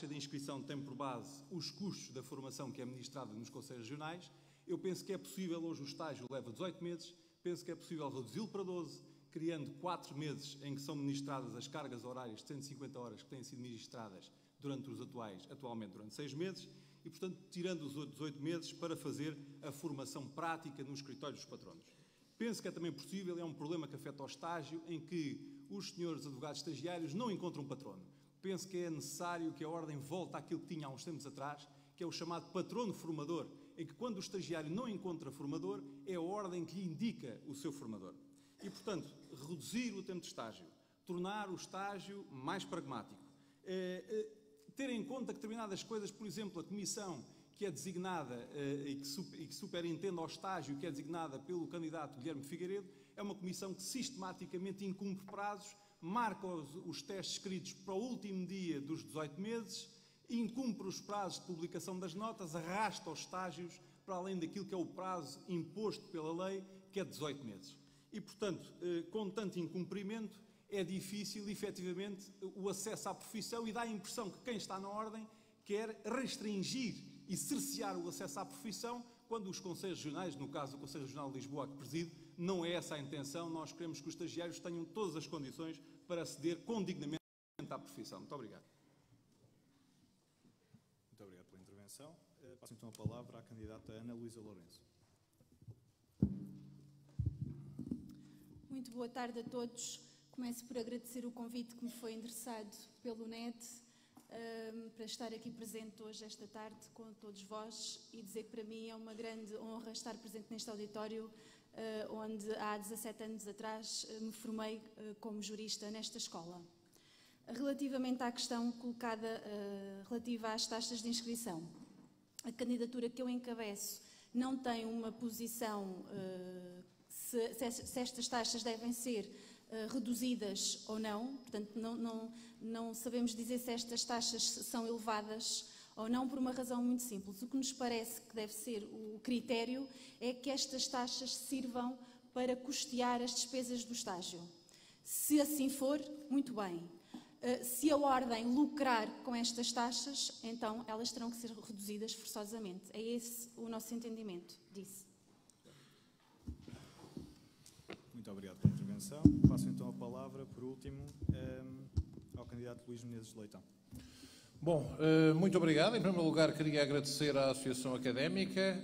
de inscrição tem por base os custos da formação que é ministrada nos conselhos regionais. Eu penso que é possível, hoje o estágio leva 18 meses, penso que é possível reduzi-lo para 12, criando 4 meses em que são ministradas as cargas horárias de 150 horas que têm sido ministradas atualmente durante 6 meses, e, portanto, tirando os outros 18 meses para fazer a formação prática nos escritórios dos patronos. Penso que é também possível, é um problema que afeta ao estágio, em que os senhores advogados estagiários não encontram patrono. Penso que é necessário que a Ordem volte àquilo que tinha há uns tempos atrás, que é o chamado patrono formador, em que quando o estagiário não encontra formador, é a Ordem que lhe indica o seu formador. E, portanto, reduzir o tempo de estágio, tornar o estágio mais pragmático, ter em conta que determinadas coisas, por exemplo, a comissão que é designada e que superintende ao estágio, que é designada pelo candidato Guilherme Figueiredo, é uma comissão que sistematicamente incumpre prazos, marca os testes escritos para o último dia dos 18 meses, incumpre os prazos de publicação das notas, arrasta os estágios para além daquilo que é o prazo imposto pela lei, que é 18 meses. E, portanto, com tanto incumprimento, é difícil, efetivamente, o acesso à profissão, e dá a impressão que quem está na Ordem quer restringir e cercear o acesso à profissão, quando os conselhos regionais, no caso do Conselho Regional de Lisboa, que presido, não é essa a intenção. Nós queremos que os estagiários tenham todas as condições para aceder condignamente à profissão. Muito obrigado. Muito obrigado pela intervenção. Passo então a palavra à candidata Ana Luísa Lourenço. Muito boa tarde a todos. Começo por agradecer o convite que me foi endereçado pelo NET para estar aqui presente hoje, esta tarde, com todos vós, e dizer que para mim é uma grande honra estar presente neste auditório, onde há 17 anos atrás me formei como jurista nesta escola. Relativamente à questão colocada relativa às taxas de inscrição, a candidatura que eu encabeço não tem uma posição se estas taxas devem ser reduzidas ou não, portanto não sabemos dizer se estas taxas são elevadas ou não, por uma razão muito simples. O que nos parece que deve ser o critério é que estas taxas sirvam para custear as despesas do estágio. Se assim for, muito bem. Se a Ordem lucrar com estas taxas, então elas terão que ser reduzidas forçosamente. É esse o nosso entendimento disso. Muito obrigado pela intervenção. Passo então a palavra, por último, ao candidato Luís Menezes de Leitão. Bom, muito obrigado. Em primeiro lugar, queria agradecer à Associação Académica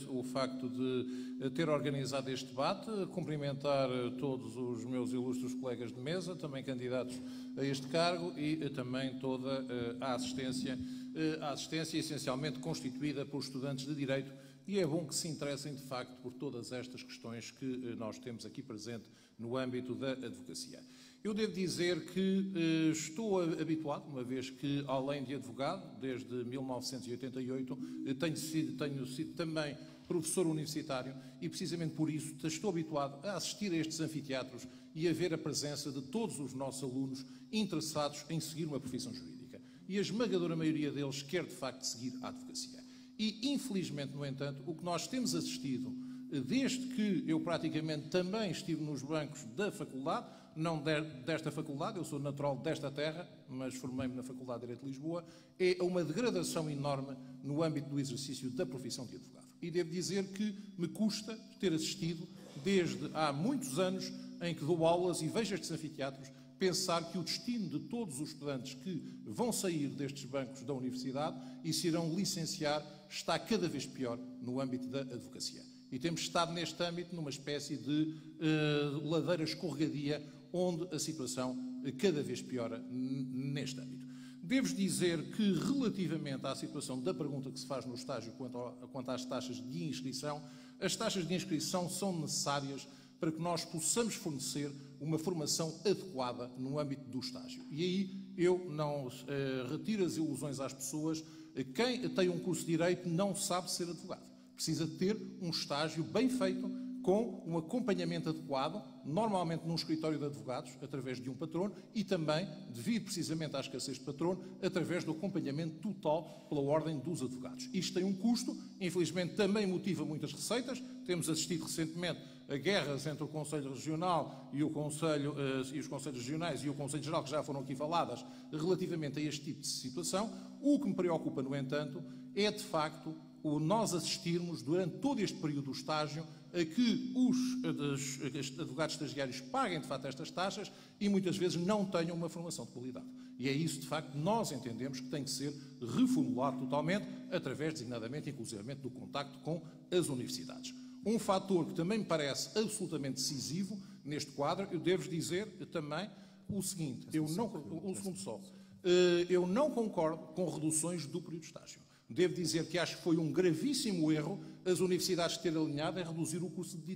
o facto de ter organizado este debate, cumprimentar todos os meus ilustres colegas de mesa, também candidatos a este cargo, e também toda a assistência essencialmente constituída por estudantes de Direito, e é bom que se interessem, de facto, por todas estas questões que nós temos aqui presente no âmbito da advocacia. Eu devo dizer que estou habituado, uma vez que, além de advogado, desde 1988, tenho sido também professor universitário, e precisamente por isso estou habituado a assistir a estes anfiteatros e a ver a presença de todos os nossos alunos interessados em seguir uma profissão jurídica. E a esmagadora maioria deles quer, de facto, seguir a advocacia. E, infelizmente, no entanto, o que nós temos assistido, desde que eu praticamente também estive nos bancos da faculdade, não desta faculdade, eu sou natural desta terra, mas formei-me na Faculdade de Direito de Lisboa, é uma degradação enorme no âmbito do exercício da profissão de advogado. E devo dizer que me custa ter assistido, desde há muitos anos, em que dou aulas e vejo estes anfiteatros, pensar que o destino de todos os estudantes que vão sair destes bancos da universidade e se irão licenciar está cada vez pior no âmbito da advocacia. E temos estado neste âmbito numa espécie de ladeira escorregadia, onde a situação cada vez piora neste âmbito. Devo dizer que, relativamente à situação da pergunta que se faz no estágio quanto às taxas de inscrição, as taxas de inscrição são necessárias para que nós possamos fornecer uma formação adequada no âmbito do estágio. E aí eu não retiro as ilusões às pessoas. Quem tem um curso de Direito não sabe ser advogado. Precisa de ter um estágio bem feito, com um acompanhamento adequado, normalmente num escritório de advogados, através de um patrono, e também, devido precisamente à escassez de patrono, através do acompanhamento total pela Ordem dos Advogados. Isto tem um custo, infelizmente também motiva muitas receitas. Temos assistido recentemente guerras entre o Conselho Regional e, e os Conselhos Regionais e o Conselho Geral, que já foram aqui faladas, relativamente a este tipo de situação. O que me preocupa, no entanto, é de facto nós assistirmos, durante todo este período do estágio, a que os advogados estagiários paguem, de facto, estas taxas e muitas vezes não tenham uma formação de qualidade. E é isso, de facto, que nós entendemos que tem que ser reformulado totalmente, através, designadamente, inclusivamente, do contacto com as universidades. Um fator que também me parece absolutamente decisivo neste quadro, eu devo dizer também o seguinte, eu não concordo com reduções do período de estágio. Devo dizer que acho que foi um gravíssimo erro as universidades terem alinhado em reduzir o curso de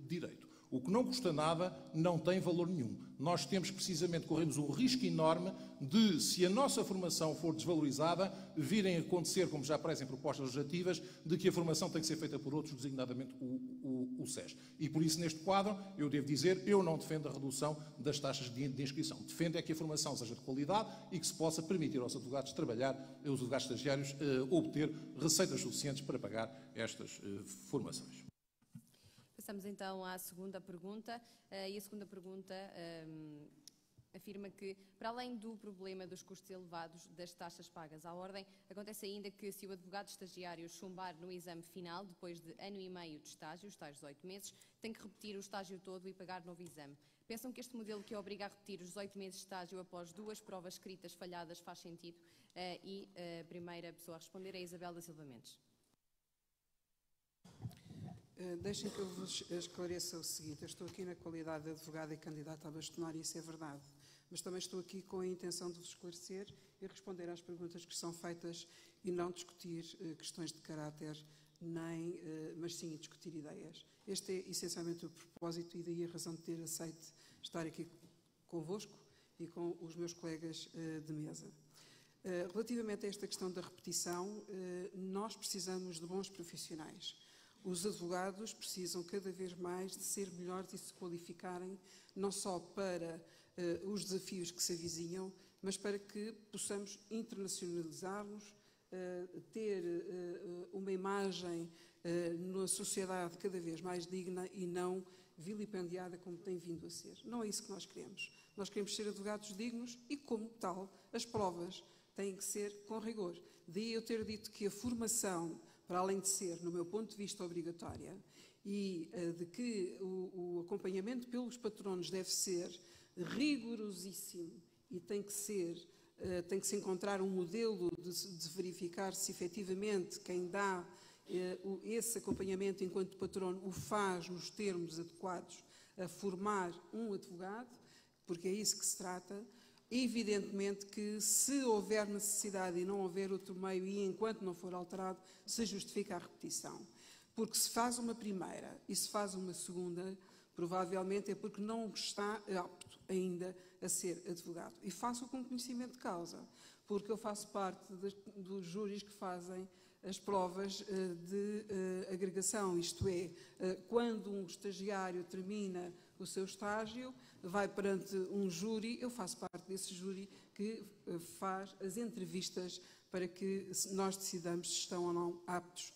Direito. O que não custa nada não tem valor nenhum. Nós temos precisamente, corremos um risco enorme de, se a nossa formação for desvalorizada, virem a acontecer, como já aparecem propostas legislativas, de que a formação tem que ser feita por outros, designadamente o SES. E por isso, neste quadro, eu devo dizer, eu não defendo a redução das taxas de inscrição. Defendo é que a formação seja de qualidade e que se possa permitir aos advogados trabalhar, aos advogados estagiários, obter receitas suficientes para pagar estas formações. Passamos então à segunda pergunta, e a segunda pergunta afirma que, para além do problema dos custos elevados das taxas pagas à ordem, acontece ainda que, se o advogado estagiário chumbar no exame final, depois de ano e meio de estágio, os tais 18 meses, tem que repetir o estágio todo e pagar novo exame. Pensam que este modelo que obriga a repetir os 18 meses de estágio após 2 provas escritas falhadas faz sentido? E a primeira pessoa a responder é a Isabel da Silva Mendes. Deixem que eu vos esclareça o seguinte. Eu estou aqui na qualidade de advogada e candidata a bastonária, isso é verdade. Mas também estou aqui com a intenção de vos esclarecer e responder às perguntas que são feitas e não discutir questões de caráter, mas sim discutir ideias. Este é essencialmente o propósito e daí a razão de ter aceito estar aqui convosco e com os meus colegas de mesa. Relativamente a esta questão da repetição, nós precisamos de bons profissionais. Os advogados precisam cada vez mais de ser melhores e se qualificarem, não só para os desafios que se avizinham, mas para que possamos internacionalizar-nos, ter uma imagem na sociedade cada vez mais digna e não vilipendiada como tem vindo a ser. Não é isso que nós queremos. Nós queremos ser advogados dignos e, como tal, as provas têm que ser com rigor. Daí eu ter dito que a formação, para além de ser, no meu ponto de vista, obrigatória, e de que o acompanhamento pelos patronos deve ser rigorosíssimo e tem que se encontrar um modelo de verificar se efetivamente quem dá esse acompanhamento enquanto patrono o faz nos termos adequados a formar um advogado, porque é isso que se trata. Evidentemente que, se houver necessidade e não houver outro meio e enquanto não for alterado, se justifica a repetição. Porque se faz uma primeira e se faz uma segunda, provavelmente é porque não está apto ainda a ser advogado. E faço com conhecimento de causa, porque eu faço parte dos júris que fazem as provas de agregação, isto é, quando um estagiário termina o seu estágio, vai perante um júri, eu faço parte desse júri que faz as entrevistas para que nós decidamos se estão ou não aptos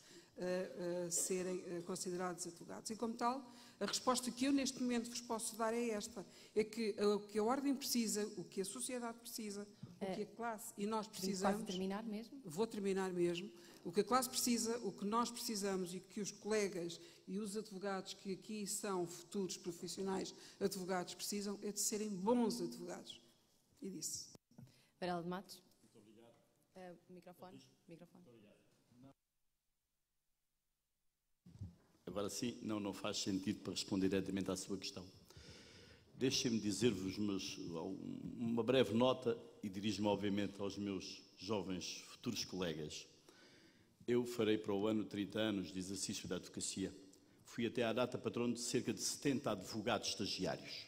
a serem considerados advogados. E como tal, a resposta que eu neste momento vos posso dar é esta, é que o que a ordem precisa, o que a sociedade precisa, o que a classe e nós precisamos... Pode terminar mesmo? Vou terminar mesmo. O que a classe precisa, o que nós precisamos e que os colegas e os advogados que aqui são futuros profissionais advogados precisam é de serem bons advogados. E disse. Varela de Matos. Muito obrigado. Microfone. Muito obrigado. Agora sim, não faz sentido para responder diretamente à sua questão. Deixem-me dizer-vos uma breve nota e dirijo-me obviamente aos meus jovens futuros colegas. Eu farei para o ano 30 anos de exercício da advocacia. Fui até à data patrono de cerca de 70 advogados estagiários.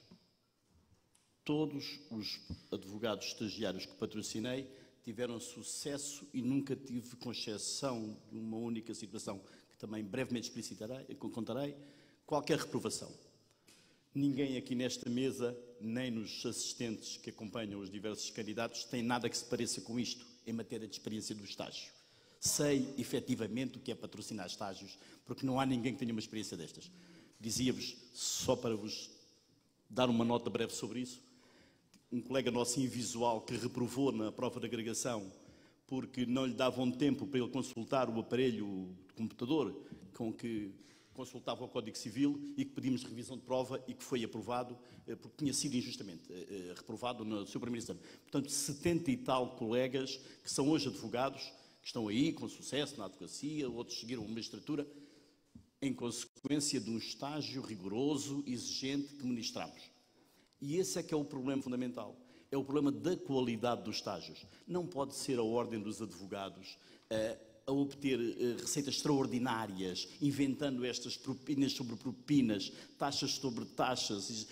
Todos os advogados estagiários que patrocinei tiveram sucesso e nunca tive, com exceção de uma única situação, que também brevemente contarei, qualquer reprovação. Ninguém aqui nesta mesa, nem nos assistentes que acompanham os diversos candidatos, tem nada que se pareça com isto em matéria de experiência do estágio. Sei, efetivamente, o que é patrocinar estágios, porque não há ninguém que tenha uma experiência destas. Dizia-vos, só para vos dar uma nota breve sobre isso, um colega nosso invisual que reprovou na prova de agregação porque não lhe davam tempo para ele consultar o aparelho de computador com que consultava o Código Civil e que pedimos revisão de prova e que foi aprovado porque tinha sido injustamente reprovado no seu primeiro exame. Portanto, 70 e tal colegas que são hoje advogados, que estão aí com sucesso na advocacia, outros seguiram a magistratura, em consequência de um estágio rigoroso, exigente que ministramos. E esse é que é o problema fundamental. É o problema da qualidade dos estágios. Não pode ser a ordem dos advogados a obter receitas extraordinárias, inventando estas propinas sobre propinas, taxas sobre taxas,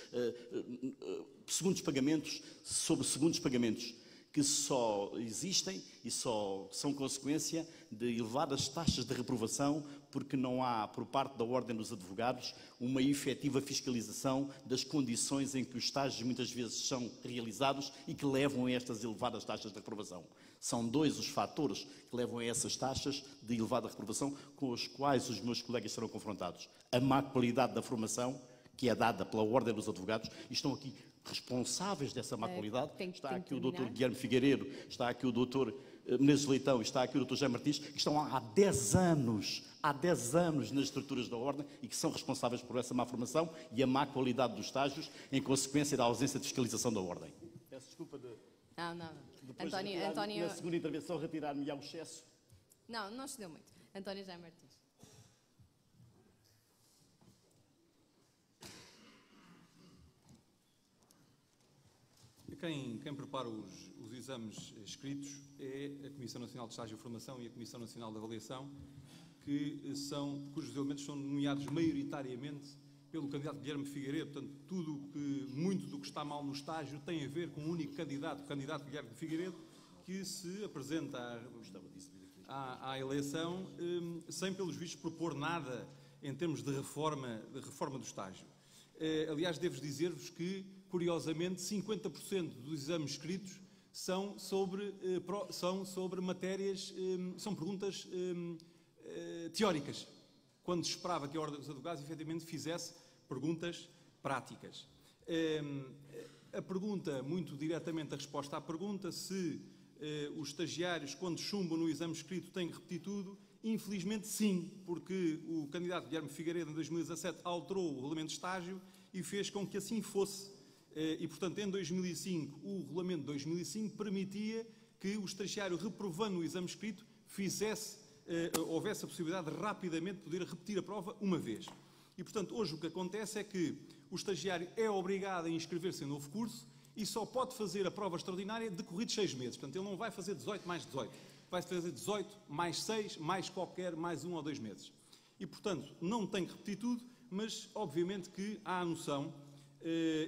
segundos pagamentos sobre segundos pagamentos, que só existem e só são consequência de elevadas taxas de reprovação, porque não há, por parte da Ordem dos Advogados, uma efetiva fiscalização das condições em que os estágios muitas vezes são realizados e que levam a estas elevadas taxas de reprovação. São dois os fatores que levam a essas taxas de elevada reprovação com os quais os meus colegas serão confrontados. A má qualidade da formação, que é dada pela Ordem dos Advogados, e estão aqui responsáveis dessa má qualidade. Está aqui o Dr. Guilherme Figueiredo, está aqui o Dr. Menezes Leitão, está aqui o Dr. José Martins, que estão há 10 anos nas estruturas da Ordem e que são responsáveis por essa má formação e a má qualidade dos estágios em consequência da ausência de fiscalização da Ordem. Peço desculpa de... Não. Depois António... na segunda intervenção, retirar-me ao excesso. Não se deu muito. António José Martins. Quem prepara os exames escritos é a Comissão Nacional de Estágio e Formação e a Comissão Nacional de Avaliação, cujos elementos são nomeados maioritariamente pelo candidato Guilherme Figueiredo. Portanto, muito do que está mal no estágio tem a ver com o único candidato, o candidato Guilherme Figueiredo, que se apresenta à eleição sem, pelos vistos, propor nada em termos de reforma do estágio. Aliás, devo dizer-vos que, curiosamente, 50% dos exames escritos são sobre matérias, são perguntas teóricas, quando se esperava que a Ordem dos Advogados efetivamente fizesse perguntas práticas. A pergunta, muito diretamente a resposta à pergunta, se os estagiários, quando chumbam no exame escrito, têm que repetir tudo, infelizmente sim, porque o candidato Guilherme Figueiredo, em 2017, alterou o regulamento de estágio e fez com que assim fosse. E, portanto, em 2005, o regulamento de 2005 permitia que o estagiário, reprovando o exame escrito, houvesse a possibilidade de rapidamente poder repetir a prova uma vez. E, portanto, hoje o que acontece é que o estagiário é obrigado a inscrever-se em novo curso e só pode fazer a prova extraordinária decorridos 6 meses. Portanto, ele não vai fazer 18 mais 18, vai fazer 18 mais 6, mais 1 ou 2 meses. E, portanto, não tem que repetir tudo, mas, obviamente, que há a noção,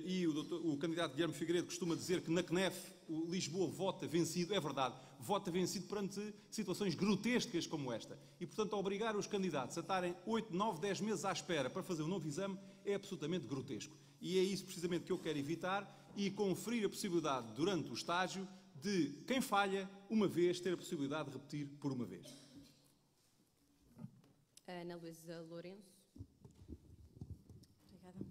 e o candidato Guilherme Figueiredo costuma dizer que na CNEF o Lisboa vota vencido. É verdade, vota vencido perante situações grotescas como esta. E, portanto, obrigar os candidatos a estarem 8, 9, 10 meses à espera para fazer um novo exame é absolutamente grotesco. E é isso precisamente que eu quero evitar e conferir a possibilidade, durante o estágio, de quem falha uma vez ter a possibilidade de repetir por uma vez. Ana Luísa Lourenço. Obrigada.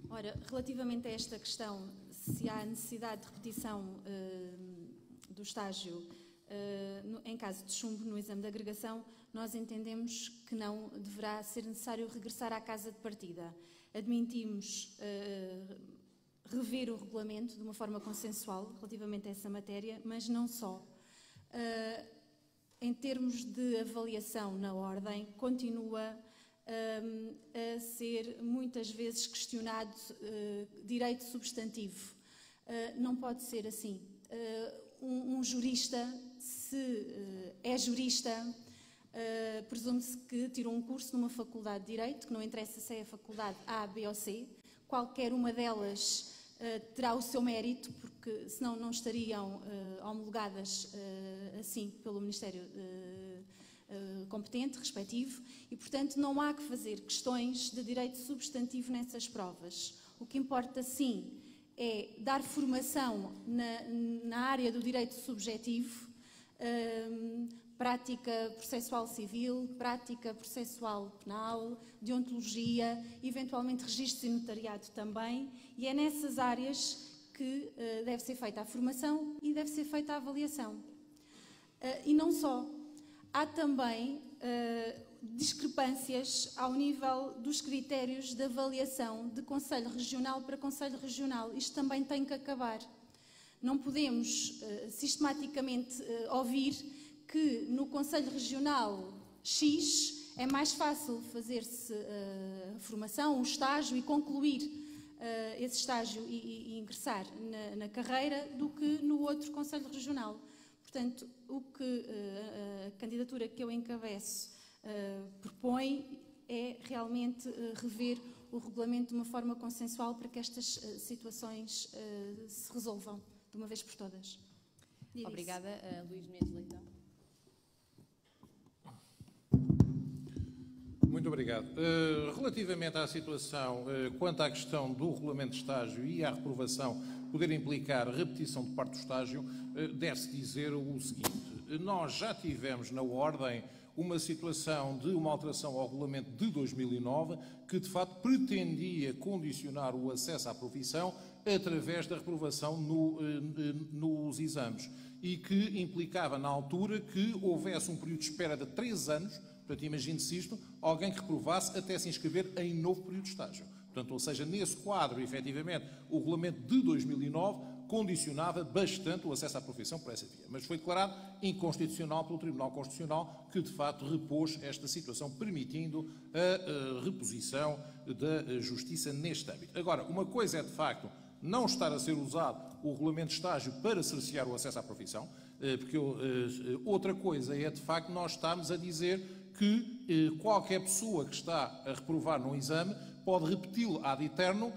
Ora, relativamente a esta questão, se há necessidade de repetição do estágio em caso de chumbo no exame de agregação, nós entendemos que não deverá ser necessário regressar à casa de partida. Admitimos rever o regulamento de uma forma consensual relativamente a essa matéria, mas não só. Em termos de avaliação na ordem, continua a ser muitas vezes questionado direito substantivo. Não pode ser assim. Um jurista, se é jurista, presume-se que tirou um curso numa faculdade de Direito, que não interessa se é a faculdade A, B ou C, qualquer uma delas terá o seu mérito, porque senão não estariam homologadas assim pelo Ministério competente, respectivo, e portanto não há que fazer questões de direito substantivo nessas provas. O que importa sim é dar formação na área do direito subjetivo, prática processual civil, prática processual penal, deontologia, eventualmente registros e notariado também, e é nessas áreas que deve ser feita a formação e deve ser feita a avaliação. E não só. Há também discrepâncias ao nível dos critérios de avaliação de Conselho Regional para Conselho Regional. Isto também tem que acabar. Não podemos sistematicamente ouvir que no Conselho Regional X é mais fácil fazer-se a formação, um estágio e concluir esse estágio e ingressar na carreira do que no outro Conselho Regional. Portanto, o que a candidatura que eu encabeço propõe é realmente rever o regulamento de uma forma consensual para que estas situações se resolvam de uma vez por todas. Obrigada, Luís Menezes Leitão. Muito obrigado. Relativamente à situação, quanto à questão do regulamento de estágio e à reprovação poder implicar repetição de parte do estágio, deve-se dizer o seguinte: nós já tivemos na Ordem uma situação de uma alteração ao regulamento de 2009 que, de facto, pretendia condicionar o acesso à profissão através da reprovação nos exames e que implicava, na altura, que houvesse um período de espera de 3 anos. Portanto, imagine-se isto, alguém que reprovasse até se inscrever em novo período de estágio. Portanto, ou seja, nesse quadro, efetivamente, o regulamento de 2009 condicionava bastante o acesso à profissão por essa via. Mas foi declarado inconstitucional pelo Tribunal Constitucional, que de facto repôs esta situação, permitindo a reposição da justiça neste âmbito. Agora, uma coisa é de facto não estar a ser usado o regulamento de estágio para cercear o acesso à profissão, porque outra coisa é de facto nós estarmos a dizer que qualquer pessoa que está a reprovar num exame pode repeti-lo ad eterno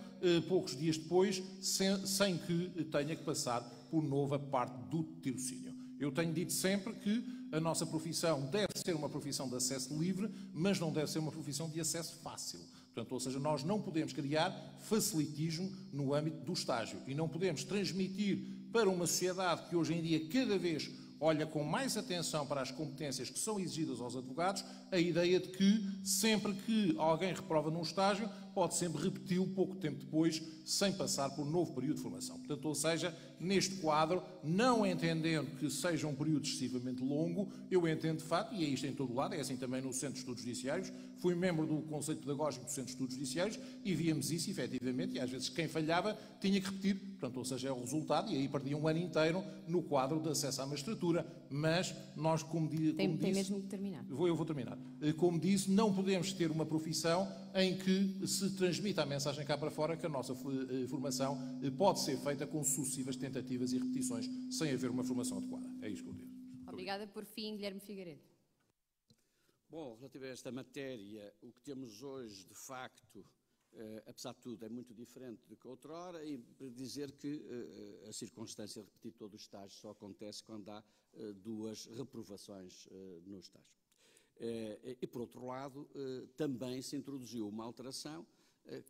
poucos dias depois, sem que tenha que passar por nova parte do tirocínio. Eu tenho dito sempre que a nossa profissão deve ser uma profissão de acesso livre, mas não deve ser uma profissão de acesso fácil. Portanto, ou seja, nós não podemos criar facilitismo no âmbito do estágio e não podemos transmitir para uma sociedade que hoje em dia cada vez olha com mais atenção para as competências que são exigidas aos advogados, a ideia de que sempre que alguém reprova num estágio, pode sempre repeti-lo pouco tempo depois, sem passar por um novo período de formação. Portanto, ou seja, neste quadro, não entendendo que seja um período excessivamente longo, eu entendo de facto, e é isto em todo o lado, é assim também no Centro de Estudos Judiciários, fui membro do Conselho Pedagógico do Centro de Estudos Judiciários e víamos isso, efetivamente, e às vezes quem falhava tinha que repetir. Portanto, ou seja, é o resultado, e aí perdia um ano inteiro no quadro de acesso à magistratura. Mas nós, como disse... Tem mesmo que terminar. Eu vou terminar. Como disse, não podemos ter uma profissão em que se transmita a mensagem cá para fora que a nossa formação pode ser feita com sucessivas tentativas e repetições, sem haver uma formação adequada. É isto que eu digo. Obrigada. Por fim, Guilherme Figueiredo. Bom, relativo a esta matéria, o que temos hoje, de facto, apesar de tudo, é muito diferente do que outrora, e dizer que a circunstância de repetir todo o estágio só acontece quando há 2 reprovações no estágio. E, por outro lado, também se introduziu uma alteração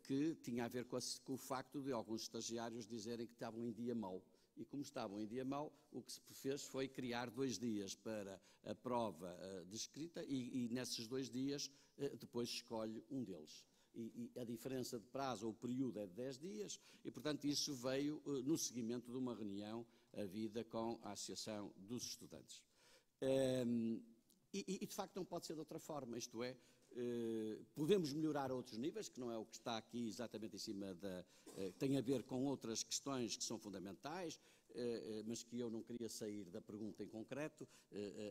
que tinha a ver com o facto de alguns estagiários dizerem que estavam em dia mau. E como estavam em dia mau, o que se fez foi criar 2 dias para a prova de escrita e nesses 2 dias depois escolhe um deles. E a diferença de prazo ou período é de 10 dias e, portanto, isso veio no seguimento de uma reunião havida com a Associação dos Estudantes. E, de facto, não pode ser de outra forma, isto é, podemos melhorar a outros níveis, que não é o que está aqui exatamente em cima da... tem a ver com outras questões que são fundamentais, mas que eu não queria sair da pergunta em concreto.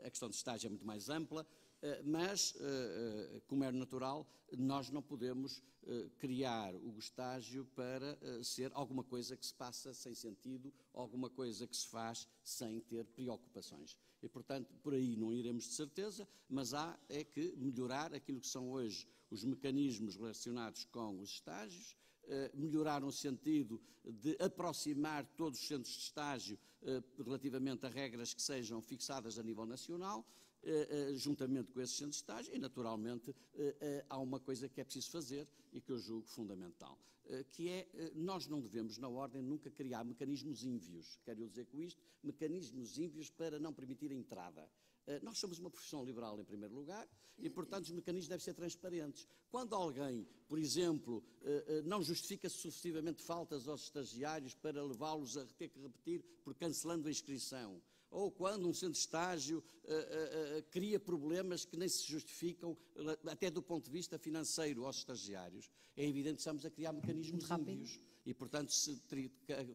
A questão de estágio é muito mais ampla, mas, como é natural, nós não podemos criar o estágio para ser alguma coisa que se passa sem sentido, alguma coisa que se faz sem ter preocupações. E, portanto, por aí não iremos de certeza, mas há é que melhorar aquilo que são hoje os mecanismos relacionados com os estágios, melhorar no sentido de aproximar todos os centros de estágio relativamente a regras que sejam fixadas a nível nacional juntamente com esses centros de estágio, e naturalmente há uma coisa que é preciso fazer e que eu julgo fundamental, que é, nós não devemos na Ordem nunca criar mecanismos ínvios. Quero dizer com isto, mecanismos ínvios para não permitir a entrada. Nós somos uma profissão liberal em primeiro lugar e, portanto, os mecanismos devem ser transparentes. Quando alguém, por exemplo, não justifica sucessivamente faltas aos estagiários para levá-los a ter que repetir por cancelando a inscrição, ou quando um centro de estágio cria problemas que nem se justificam, até do ponto de vista financeiro, aos estagiários, é evidente que estamos a criar mecanismos ínvios. E, portanto,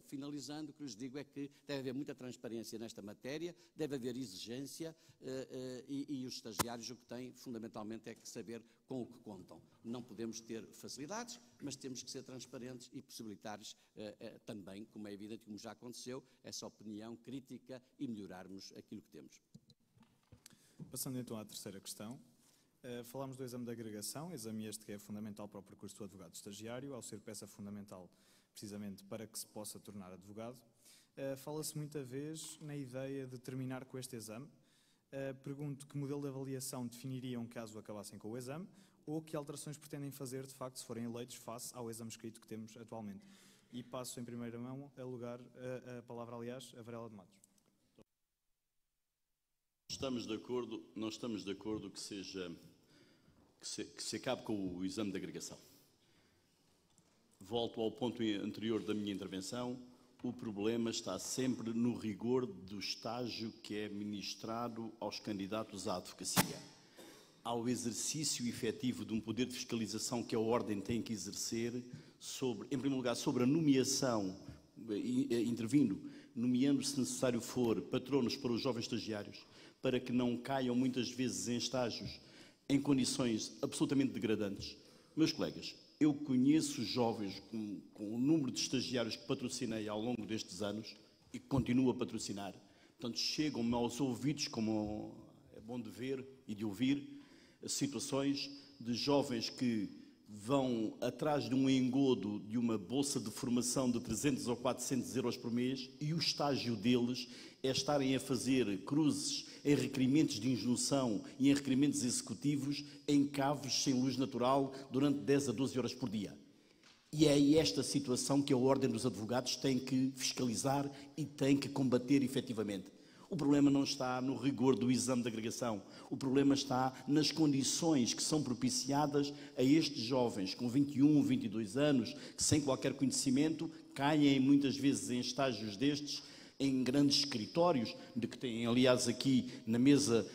finalizando, o que lhes digo é que deve haver muita transparência nesta matéria, deve haver exigência e os estagiários o que têm, fundamentalmente, é que saber com o que contam. Não podemos ter facilidades, mas temos que ser transparentes e possibilitar-lhes também, como é evidente, como já aconteceu, essa opinião crítica e melhorarmos aquilo que temos. Passando então à terceira questão. Falámos do exame de agregação, exame este que é fundamental para o percurso do advogado estagiário, ao ser peça fundamental precisamente para que se possa tornar advogado. Fala-se muita vez na ideia de terminar com este exame. Pergunto que modelo de avaliação definiriam caso acabassem com o exame ou que alterações pretendem fazer, de facto, se forem eleitos, face ao exame escrito que temos atualmente. E passo em primeira mão a palavra, aliás, a Varela de Matos. Não estamos de acordo que se acabe com o exame de agregação. Volto ao ponto anterior da minha intervenção, o problema está sempre no rigor do estágio que é ministrado aos candidatos à advocacia. Ao exercício efetivo de um poder de fiscalização que a Ordem tem que exercer, em primeiro lugar, sobre a nomeação, nomeando, se necessário for, patronos para os jovens estagiários, para que não caiam muitas vezes em estágios em condições absolutamente degradantes. Meus colegas, eu conheço jovens com o número de estagiários que patrocinei ao longo destes anos e que continuo a patrocinar. Portanto, chegam-me aos ouvidos, como é bom de ver e de ouvir, situações de jovens que vão atrás de um engodo de uma bolsa de formação de 300 ou 400 euros por mês e o estágio deles é estarem a fazer cruzes em requerimentos de injunção e em requerimentos executivos em cavos sem luz natural durante 10 a 12 horas por dia. E é esta situação que a Ordem dos Advogados tem que fiscalizar e tem que combater efetivamente. O problema não está no rigor do exame de agregação, o problema está nas condições que são propiciadas a estes jovens com 21, 22 anos, que sem qualquer conhecimento caem muitas vezes em estágios destes, em grandes escritórios, de que têm, aliás, aqui na mesa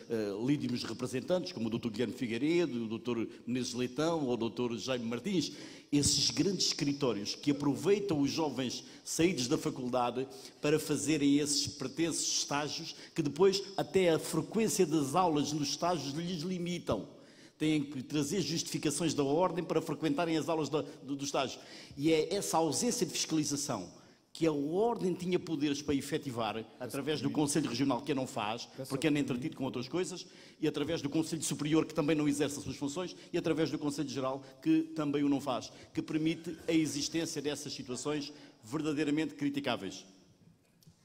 lídimos representantes, como o Dr. Guilherme Figueiredo, o Dr. Menezes Leitão ou o Dr. Jaime Martins, esses grandes escritórios que aproveitam os jovens saídos da faculdade para fazerem esses pretensos estágios, que depois até a frequência das aulas nos estágios lhes limitam. Têm que trazer justificações da Ordem para frequentarem as aulas do estágio. E é essa ausência de fiscalização que a Ordem tinha poderes para efetivar, através do Conselho Regional, que a não faz, porque anda entretido com outras coisas, e através do Conselho Superior, que também não exerce as suas funções, e através do Conselho Geral, que também o não faz, que permite a existência dessas situações verdadeiramente criticáveis.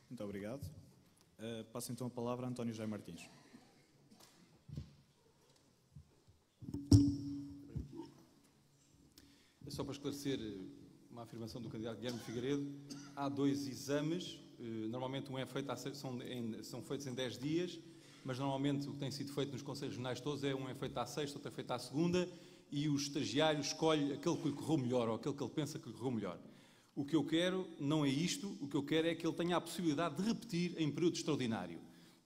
Muito obrigado. Passo então a palavra a António Jaime Martins. É só para esclarecer uma afirmação do candidato Guilherme Figueiredo, há 2 exames, normalmente um é feito, são feitos em 10 dias, mas normalmente o que tem sido feito nos Conselhos Regionais todos um é feito à sexta, outro é feito à segunda, e o estagiário escolhe aquele que lhe correu melhor, ou aquele que ele pensa que lhe correu melhor. O que eu quero não é isto, o que eu quero é que ele tenha a possibilidade de repetir em período extraordinário.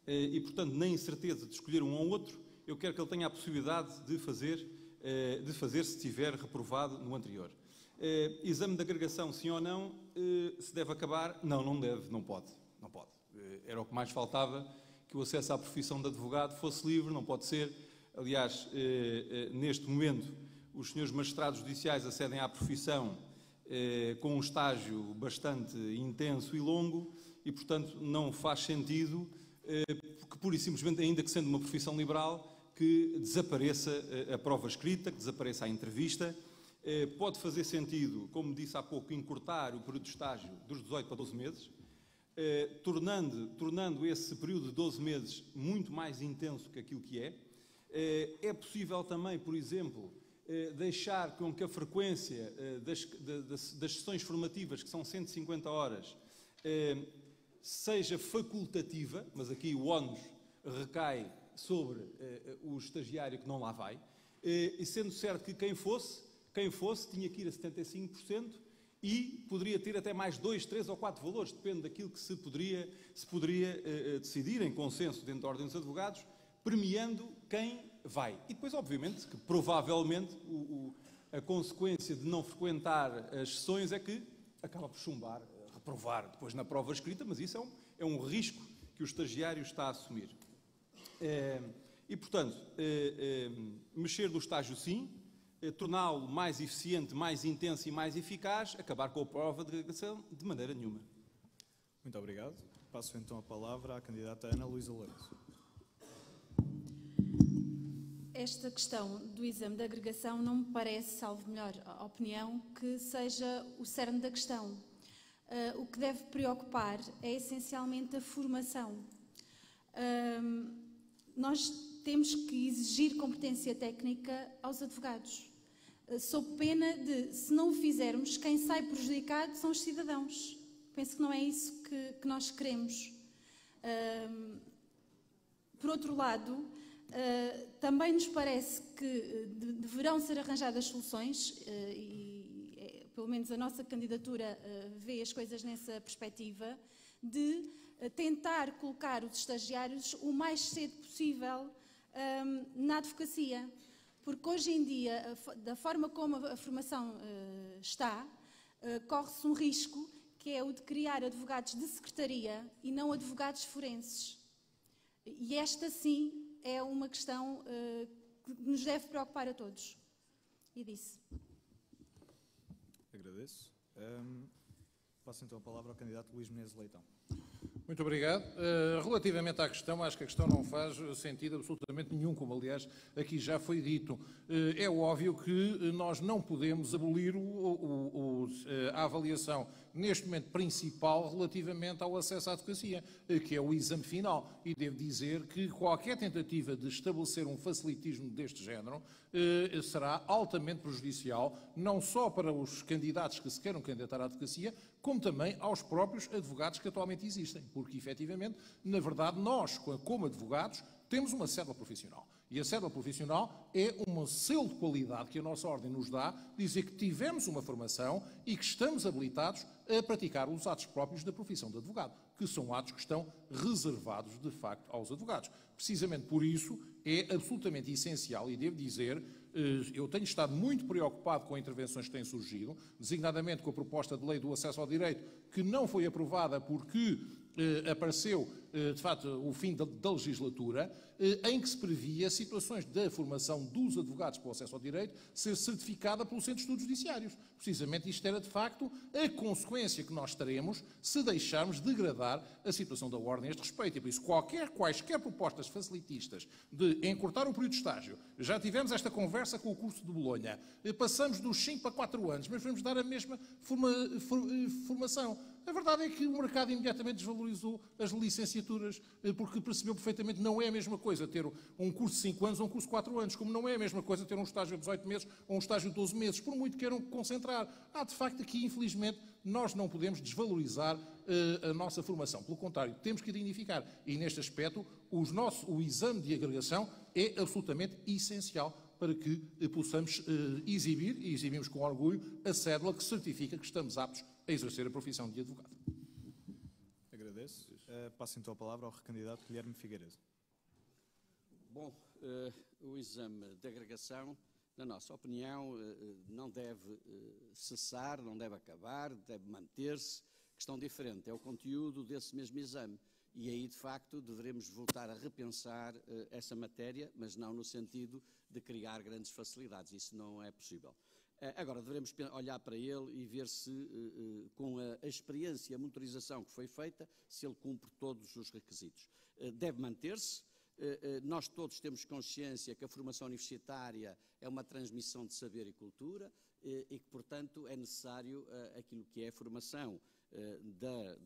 E, portanto, na incerteza de escolher um ou outro, eu quero que ele tenha a possibilidade de fazer se estiver reprovado no anterior. Exame de agregação, sim ou não? Se deve acabar? Não, não deve, não pode. Era o que mais faltava, que o acesso à profissão de advogado fosse livre, não pode ser. Aliás, neste momento, os senhores magistrados judiciais acedem à profissão com um estágio bastante intenso e longo e, portanto, não faz sentido que, pura e simplesmente, ainda que sendo uma profissão liberal, que desapareça a prova escrita, que desapareça a entrevista. Pode fazer sentido, como disse há pouco, encurtar o período de estágio dos 18 para 12 meses, tornando esse período de 12 meses muito mais intenso que aquilo que é. É possível também, por exemplo, deixar com que a frequência das sessões formativas, que são 150 horas, seja facultativa, mas aqui o ónus recai sobre o estagiário que não lá vai, e sendo certo que quem fosse tinha que ir a 75% e poderia ter até mais 2, 3 ou 4 valores, depende daquilo que se poderia decidir em consenso dentro da Ordem dos Advogados, premiando quem vai. E depois, obviamente, que provavelmente a consequência de não frequentar as sessões é que acaba por chumbar, reprovar depois na prova escrita, mas isso é um risco que o estagiário está a assumir. E, portanto, mexer do estágio sim, torná-lo mais eficiente, mais intenso e mais eficaz, acabar com a prova de agregação de maneira nenhuma. Muito obrigado. Passo então a palavra à candidata Ana Luísa Lourenço. Esta questão do exame de agregação não me parece, salvo melhor opinião, que seja o cerne da questão. O que deve preocupar é essencialmente a formação. Nós temos que exigir competência técnica aos advogados, sob pena de, se não o fizermos, quem sai prejudicado são os cidadãos. Penso que não é isso que nós queremos. Por outro lado, também nos parece que deverão ser arranjadas soluções, e pelo menos a nossa candidatura vê as coisas nessa perspectiva, de tentar colocar os estagiários o mais cedo possível na advocacia. Porque hoje em dia, da forma como a formação está, corre-se um risco, que é o de criar advogados de secretaria e não advogados forenses. E esta, sim, é uma questão que nos deve preocupar a todos. E disse. Agradeço. Passo então a palavra ao candidato Luís Menezes Leitão. Muito obrigado. Relativamente à questão, acho que a questão não faz sentido absolutamente nenhum, como aliás aqui já foi dito. É óbvio que nós não podemos abolir a avaliação neste momento principal relativamente ao acesso à advocacia, que é o exame final. E devo dizer que qualquer tentativa de estabelecer um facilitismo deste género será altamente prejudicial, não só para os candidatos que se queiram candidatar à advocacia, como também aos próprios advogados que atualmente existem. Porque, efetivamente, na verdade, nós, como advogados, temos uma cédula profissional. E a cédula profissional é um selo de qualidade que a nossa Ordem nos dá, dizer que tivemos uma formação e que estamos habilitados a praticar os atos próprios da profissão de advogado, que são atos que estão reservados, de facto, aos advogados. Precisamente por isso é absolutamente essencial, e devo dizer, eu tenho estado muito preocupado com intervenções que têm surgido, designadamente com a proposta de lei do acesso ao direito, que não foi aprovada porque apareceu, de facto, o fim da legislatura, em que se previa situações da formação dos advogados para o acesso ao direito ser certificada pelo Centro de Estudos Judiciários. Precisamente isto era, de facto, a consequência que nós teremos se deixarmos degradar a situação da Ordem a este respeito. E por isso, quaisquer propostas facilitistas de encurtar o período de estágio, já tivemos esta conversa com o curso de Bolonha, passamos dos 5 para 4 anos, mas vamos dar a mesma formação. A verdade é que o mercado imediatamente desvalorizou as licenciaturas, porque percebeu perfeitamente que não é a mesma coisa ter um curso de 5 anos ou um curso de 4 anos, como não é a mesma coisa ter um estágio de 18 meses ou um estágio de 12 meses, por muito queiram concentrar. De facto, aqui, infelizmente, nós não podemos desvalorizar a nossa formação. Pelo contrário, temos que dignificar. E, neste aspecto, o exame de agregação é absolutamente essencial para que possamos exibir, e exibimos com orgulho, a cédula que certifica que estamos aptos a exercer a profissão de advogado. Agradeço. Passo então a palavra ao recandidato Guilherme Figueiredo. Bom, o exame de agregação, na nossa opinião, não deve cessar, não deve acabar, deve manter-se. Questão diferente é o conteúdo desse mesmo exame. E aí, de facto, deveremos voltar a repensar essa matéria, mas não no sentido de criar grandes facilidades. Isso não é possível. Agora, devemos olhar para ele e ver se, com a experiência e a monitorização que foi feita, se ele cumpre todos os requisitos. Deve manter-se. Nós todos temos consciência que a formação universitária é uma transmissão de saber e cultura e que, portanto, é necessário aquilo que é a formação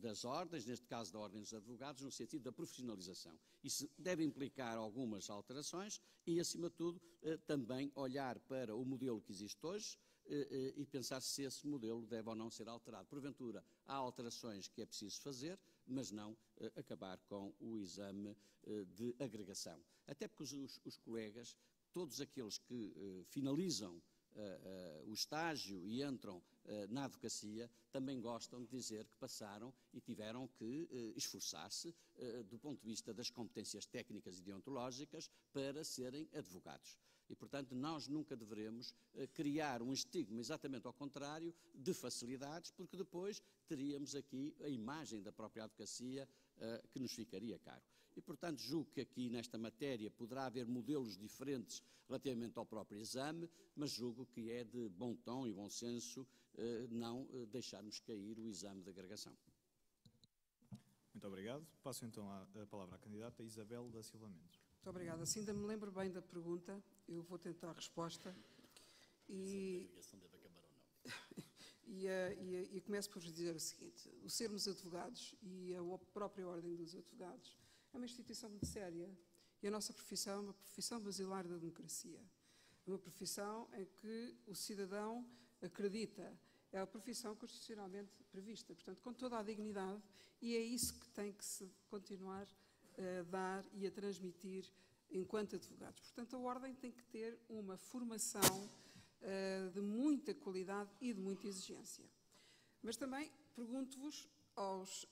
das ordens, neste caso da Ordem dos Advogados, no sentido da profissionalização. Isso deve implicar algumas alterações e, acima de tudo, também olhar para o modelo que existe hoje e pensar se esse modelo deve ou não ser alterado. Porventura, há alterações que é preciso fazer, mas não acabar com o exame de agregação. Até porque os colegas, todos aqueles que finalizam o estágio e entram na advocacia, também gostam de dizer que passaram e tiveram que esforçar-se do ponto de vista das competências técnicas e deontológicas para serem advogados. E, portanto, nós nunca deveremos criar um estigma exatamente ao contrário de facilidades, porque depois teríamos aqui a imagem da própria advocacia que nos ficaria caro. E, portanto, julgo que aqui nesta matéria poderá haver modelos diferentes relativamente ao próprio exame, mas julgo que é de bom tom e bom senso não deixarmos cair o exame de agregação. Muito obrigado. Passo então a palavra à candidata Isabel da Silva Mendes. Muito obrigada. Assim ainda me lembro bem da pergunta, eu vou tentar a resposta. E começo por vos dizer o seguinte: o sermos advogados e a própria Ordem dos Advogados é uma instituição muito séria e a nossa profissão é uma profissão basilar da democracia. É uma profissão em que o cidadão acredita, é a profissão constitucionalmente prevista, portanto, com toda a dignidade, e é isso que tem que se continuar a dar e a transmitir enquanto advogados. Portanto, a Ordem tem que ter uma formação de muita qualidade e de muita exigência. Mas também pergunto-vos, aos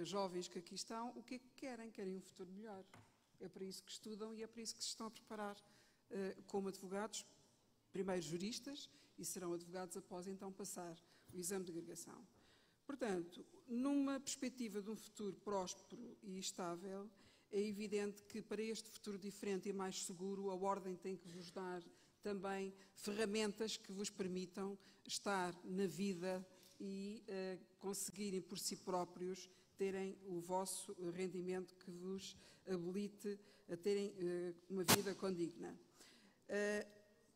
jovens que aqui estão, o que é que querem? Querem um futuro melhor. É para isso que estudam e é para isso que se estão a preparar como advogados, primeiro juristas, e serão advogados após então passar o exame de agregação. Portanto, numa perspectiva de um futuro próspero e estável, é evidente que para este futuro diferente e mais seguro, a Ordem tem que vos dar também ferramentas que vos permitam estar na vida e conseguirem por si próprios terem o vosso rendimento que vos habilite a terem uma vida condigna.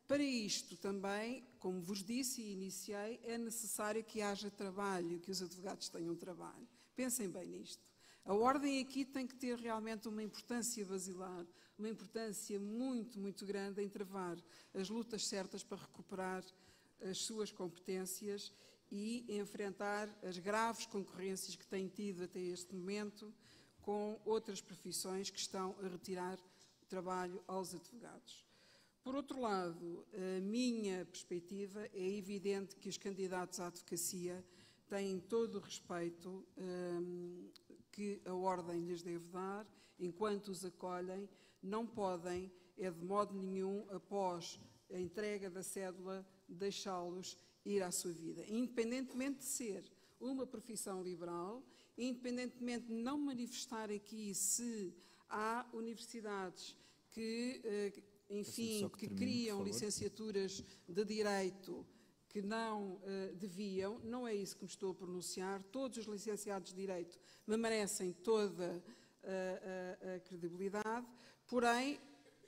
Para isto também, como vos disse e iniciei, é necessário que haja trabalho, que os advogados tenham trabalho. Pensem bem nisto. A Ordem aqui tem que ter realmente uma importância basilar, uma importância muito, muito grande em travar as lutas certas para recuperar as suas competências e enfrentar as graves concorrências que têm tido até este momento com outras profissões que estão a retirar trabalho aos advogados. Por outro lado, a minha perspectiva, é evidente que os candidatos à advocacia têm todo o respeito que a Ordem lhes deve dar, enquanto os acolhem, não podem, de modo nenhum, após a entrega da cédula, deixá-los ir à sua vida. Independentemente de ser uma profissão liberal, independentemente de não manifestar aqui se há universidades que, enfim, que criam licenciaturas de Direito que não deviam, não é isso que me estou a pronunciar. Todos os licenciados de Direito me merecem toda a credibilidade, porém,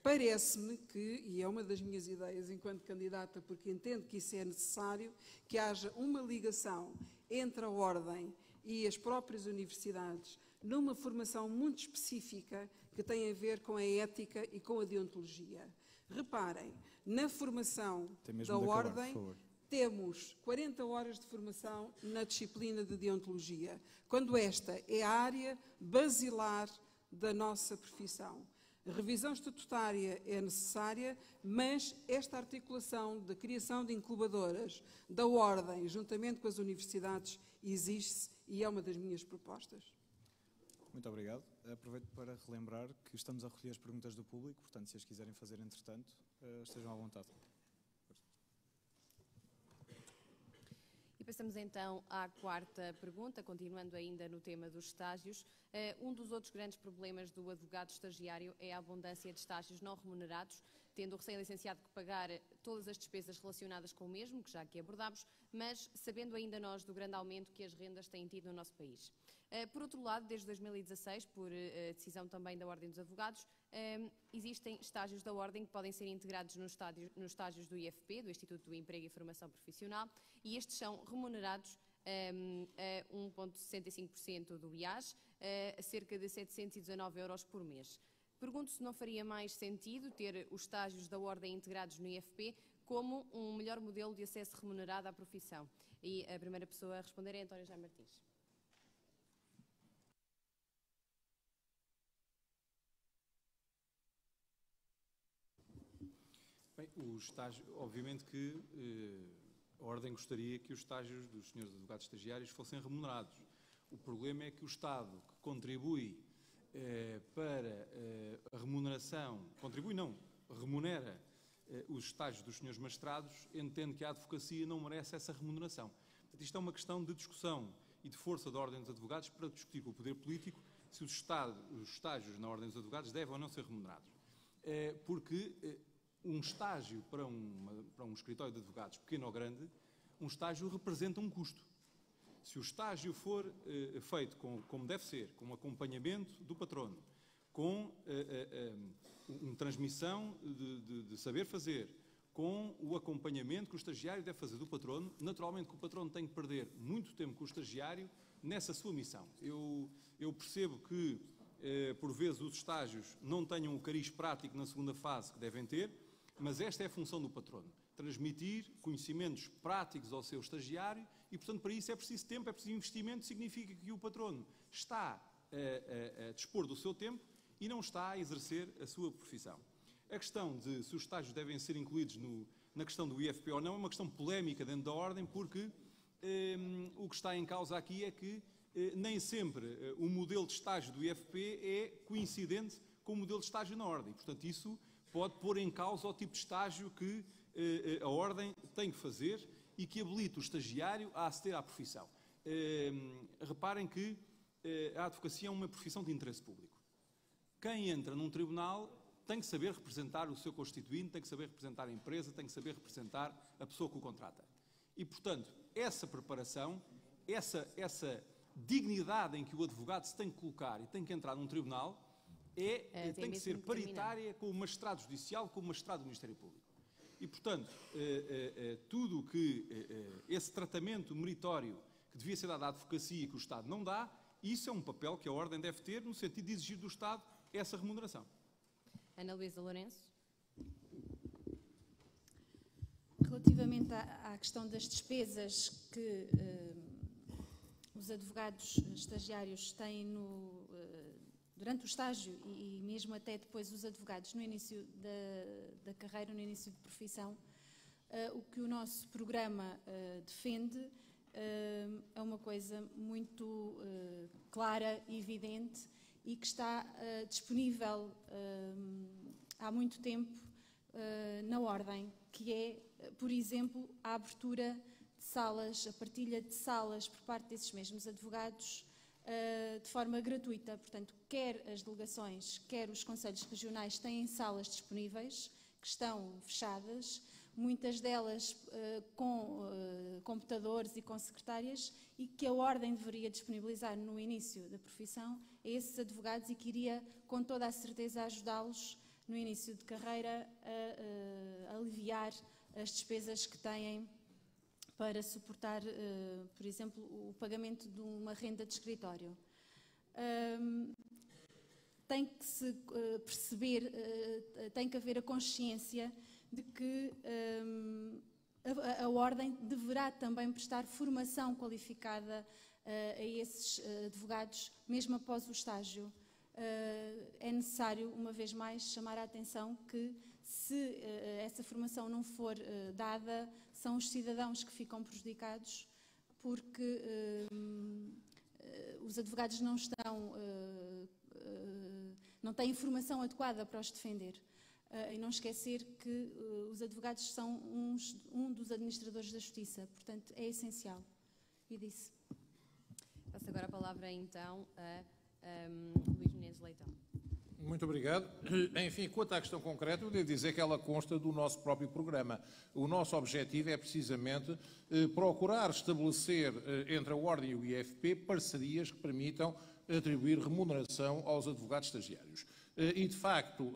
parece-me que, e é uma das minhas ideias enquanto candidata, porque entendo que isso é necessário, que haja uma ligação entre a Ordem e as próprias universidades, numa formação muito específica que tem a ver com a ética e com a deontologia. Reparem, na formação da Ordem, temos 40 horas de formação na disciplina de deontologia, quando esta é a área basilar da nossa profissão. A revisão estatutária é necessária, mas esta articulação da criação de incubadoras da Ordem, juntamente com as universidades, exige-se e é uma das minhas propostas. Muito obrigado. Aproveito para relembrar que estamos a recolher as perguntas do público, portanto, se as quiserem fazer entretanto, estejam à vontade. E passamos então à quarta pergunta, continuando ainda no tema dos estágios. Um dos outros grandes problemas do advogado estagiário é a abundância de estágios não remunerados, tendo o recém-licenciado que pagar todas as despesas relacionadas com o mesmo, que já aqui abordámos, mas sabendo ainda nós do grande aumento que as rendas têm tido no nosso país. Por outro lado, desde 2016, por decisão também da Ordem dos Advogados, existem estágios da Ordem que podem ser integrados nos estágios do IFP, do Instituto do Emprego e Formação Profissional, e estes são remunerados a 1,65% do IAS, a cerca de 719 € por mês. Pergunto se não faria mais sentido ter os estágios da Ordem integrados no IFP como um melhor modelo de acesso remunerado à profissão. E a primeira pessoa a responder é António Jaime Martins. Bem, o estágio, obviamente que a Ordem gostaria que os estágios dos senhores advogados estagiários fossem remunerados. O problema é que o Estado que contribui para a remuneração, remunera os estágios dos senhores magistrados, entende que a advocacia não merece essa remuneração. Portanto, isto é uma questão de discussão e de força da Ordem dos Advogados para discutir com o poder político se os estágios na Ordem dos Advogados devem ou não ser remunerados. Porque um estágio para um escritório de advogados, pequeno ou grande, um estágio representa um custo. Se o estágio for feito como deve ser, com acompanhamento do patrono, com uma transmissão de saber fazer, com o acompanhamento que o estagiário deve fazer do patrono, naturalmente que o patrono tem que perder muito tempo com o estagiário nessa sua missão. Eu percebo que, por vezes, os estágios não tenham o cariz prático na segunda fase que devem ter, mas esta é a função do patrono, transmitir conhecimentos práticos ao seu estagiário e, portanto, para isso é preciso tempo, é preciso investimento, significa que o patrono está a dispor do seu tempo e não está a exercer a sua profissão. A questão de se os estágios devem ser incluídos na questão do IFP ou não é uma questão polémica dentro da Ordem, porque o que está em causa aqui é que nem sempre o modelo de estágio do IFP é coincidente com o modelo de estágio na Ordem. Portanto, isso pode pôr em causa o tipo de estágio que a Ordem tem que fazer e que habilita o estagiário a aceder à profissão. Reparem que a advocacia é uma profissão de interesse público. Quem entra num tribunal tem que saber representar o seu constituinte, tem que saber representar a empresa, tem que saber representar a pessoa que o contrata. E, portanto, essa preparação, essa dignidade em que o advogado se tem que colocar e tem que entrar num tribunal, tem que ser paritária com o magistrado judicial, com o magistrado do Ministério Público. E, portanto, tudo que esse tratamento meritório que devia ser dado à advocacia e que o Estado não dá, isso é um papel que a Ordem deve ter no sentido de exigir do Estado essa remuneração. Ana Luísa Lourenço. Relativamente à questão das despesas que os advogados estagiários têm durante o estágio e mesmo até depois os advogados no início da carreira, no início de profissão, o que o nosso programa defende é uma coisa muito clara e evidente e que está disponível há muito tempo na Ordem, que é, por exemplo, a abertura de salas, a partilha de salas por parte desses mesmos advogados de forma gratuita. Portanto, quer as delegações, quer os conselhos regionais têm salas disponíveis, que estão fechadas, muitas delas com computadores e com secretárias, e que a Ordem deveria disponibilizar no início da profissão a esses advogados e que iria, com toda a certeza, ajudá-los no início de carreira a aliviar as despesas que têm para suportar, por exemplo, o pagamento de uma renda de escritório. Tem que se perceber, tem que haver a consciência de que a Ordem deverá também prestar formação qualificada a esses advogados, mesmo após o estágio. É necessário, uma vez mais, chamar a atenção que, se essa formação não for dada, são os cidadãos que ficam prejudicados, porque os advogados não têm informação adequada para os defender. E não esquecer que os advogados são um dos administradores da Justiça, portanto é essencial. E disse. Passo agora a palavra então a Luís Menezes Leitão. Muito obrigado. Enfim, quanto à questão concreta, eu devo dizer que ela consta do nosso próprio programa. O nosso objetivo é precisamente procurar estabelecer entre a Ordem e o IFP parcerias que permitam atribuir remuneração aos advogados estagiários. E, de facto,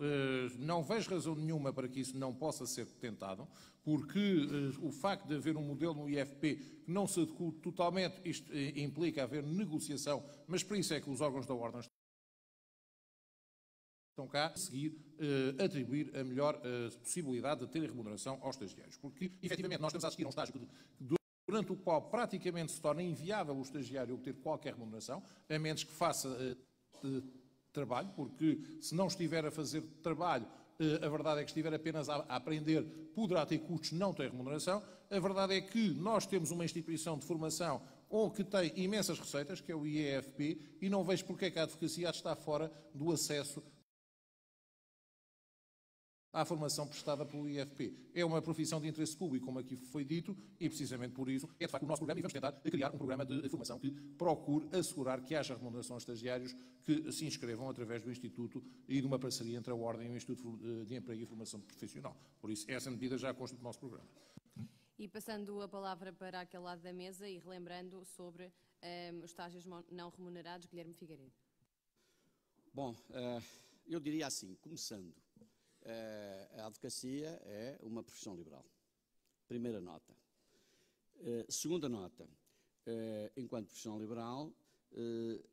não vejo razão nenhuma para que isso não possa ser tentado, porque o facto de haver um modelo no IFP que não se adequa totalmente, isto implica haver negociação, mas por isso é que os órgãos da Ordem estão cá a seguir atribuir a melhor possibilidade de terem remuneração aos estagiários. Porque, efetivamente, nós estamos a assistir a um estágio durante o qual praticamente se torna inviável o estagiário obter qualquer remuneração, a menos que faça trabalho, porque se não estiver a fazer trabalho, a verdade é que estiver apenas a aprender, poderá ter custos, não tem remuneração. A verdade é que nós temos uma instituição de formação que tem imensas receitas, que é o IEFP, e não vejo porque é que a advocacia está fora do acesso à formação prestada pelo IFP. É uma profissão de interesse público, como aqui foi dito, e precisamente por isso é de facto o nosso programa, e vamos tentar criar um programa de formação que procure assegurar que haja remuneração aos estagiários que se inscrevam através do Instituto e de uma parceria entre a Ordem e o Instituto de Emprego e Formação Profissional. Por isso, essa medida já consta do nosso programa. E passando a palavra para aquele lado da mesa e relembrando sobre os estágios não remunerados, Guilherme Figueiredo. Bom, eu diria assim, começando. A advocacia é uma profissão liberal. Primeira nota. Segunda nota. Enquanto profissão liberal,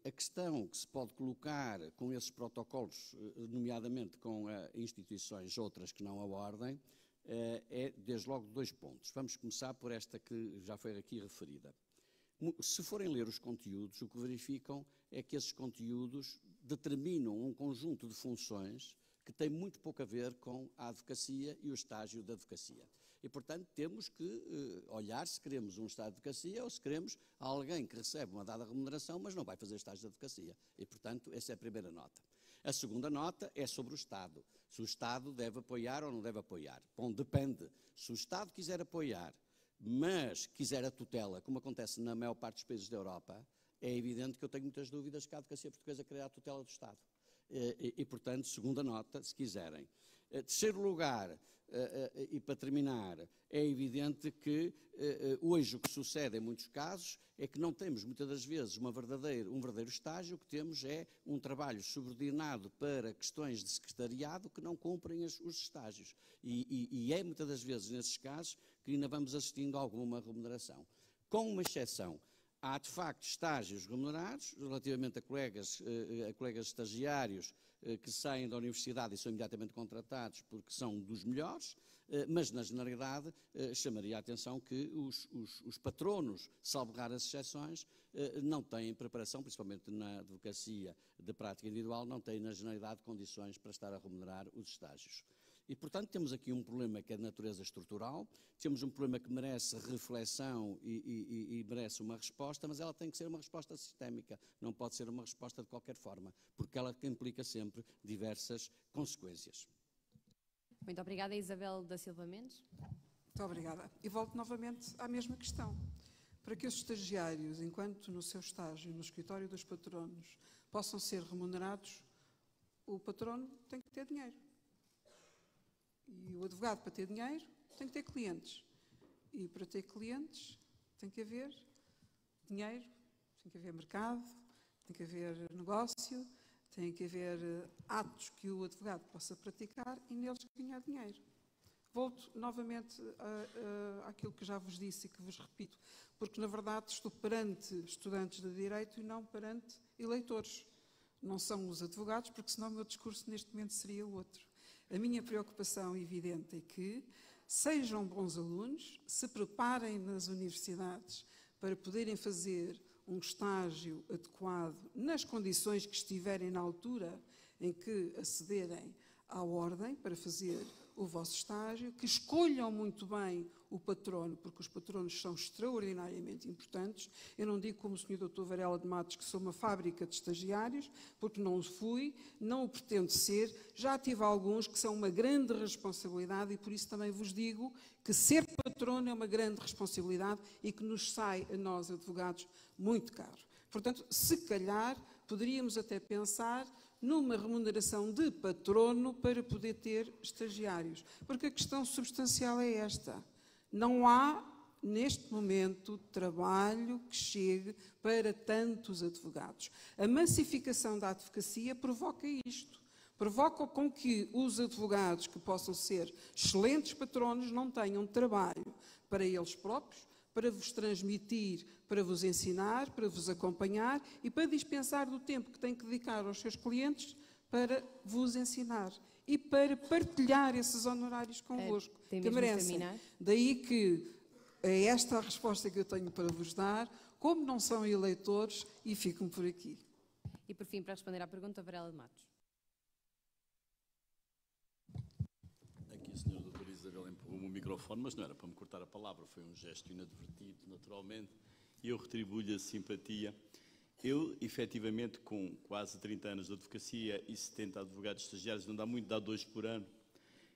a questão que se pode colocar com esses protocolos, nomeadamente com instituições outras que não a Ordem, é desde logo 2 pontos. Vamos começar por esta que já foi aqui referida. Se forem ler os conteúdos, o que verificam é que esses conteúdos determinam um conjunto de funções que tem muito pouco a ver com a advocacia e o estágio da advocacia. E, portanto, temos que olhar se queremos um estágio de advocacia ou se queremos alguém que recebe uma dada remuneração, mas não vai fazer estágio de advocacia. E, portanto, essa é a primeira nota. A segunda nota é sobre o Estado. Se o Estado deve apoiar ou não deve apoiar. Bom, depende. Se o Estado quiser apoiar, mas quiser a tutela, como acontece na maior parte dos países da Europa, é evidente que eu tenho muitas dúvidas que a advocacia portuguesa quererá a tutela do Estado. E, portanto, segunda nota, se quiserem. Terceiro lugar, e para terminar, é evidente que hoje o que sucede em muitos casos é que não temos, muitas das vezes, um verdadeiro estágio, o que temos é um trabalho subordinado para questões de secretariado que não cumprem os estágios. E é muitas das vezes, nesses casos, que ainda vamos assistindo a alguma remuneração. Com uma exceção. Há, de facto, estágios remunerados, relativamente a colegas estagiários que saem da universidade e são imediatamente contratados porque são dos melhores, mas, na generalidade, chamaria a atenção que os patronos, salvo raras exceções, não têm preparação, principalmente na advocacia de prática individual, não têm, na generalidade, condições para estar a remunerar os estágios. E, portanto, temos aqui um problema que é de natureza estrutural, temos um problema que merece reflexão e merece uma resposta, mas ela tem que ser uma resposta sistémica, não pode ser uma resposta de qualquer forma, porque ela implica sempre diversas consequências. Muito obrigada, Isabel da Silva Mendes. Muito obrigada. E volto novamente à mesma questão. Para que os estagiários, enquanto no seu estágio, no escritório dos patronos, possam ser remunerados, o patrono tem que ter dinheiro. E o advogado, para ter dinheiro, tem que ter clientes. E para ter clientes, tem que haver dinheiro, tem que haver mercado, tem que haver negócio, tem que haver atos que o advogado possa praticar e neles ganhar dinheiro. Volto novamente àquilo que já vos disse e que vos repito, porque, na verdade, estou perante estudantes de Direito e não perante eleitores. Não são os advogados, porque senão o meu discurso neste momento seria outro. A minha preocupação evidente é que sejam bons alunos, se preparem nas universidades para poderem fazer um estágio adequado nas condições que estiverem na altura em que acederem à Ordem para fazer o vosso estágio, que escolham muito bem o patrono, porque os patronos são extraordinariamente importantes. Eu não digo como o Sr. Dr. Varela de Matos que sou uma fábrica de estagiários, porque não o fui, não o pretendo ser. Já tive alguns que são uma grande responsabilidade e por isso também vos digo que ser patrono é uma grande responsabilidade e que nos sai a nós, advogados, muito caro. Portanto, se calhar, poderíamos até pensar numa remuneração de patrono para poder ter estagiários. Porque a questão substancial é esta. Não há, neste momento, trabalho que chegue para tantos advogados. A massificação da advocacia provoca isto. provoca com que os advogados, que possam ser excelentes patronos, não tenham trabalho para eles próprios, para vos transmitir, para vos ensinar, para vos acompanhar e para dispensar do tempo que têm que dedicar aos seus clientes para vos ensinar e para partilhar esses honorários convosco, que merecem. Daí que é esta a resposta que eu tenho para vos dar, como não são eleitores, e fico-me por aqui. E por fim, para responder à pergunta, Varela de Matos. Aqui a senhora doutora Isabel empurrou-me o microfone, mas não era para me cortar a palavra, foi um gesto inadvertido, naturalmente, e eu retribuo-lhe a simpatia. Eu, efetivamente, com quase 30 anos de advocacia e 70 advogados estagiários, não dá muito, dá 2 por ano,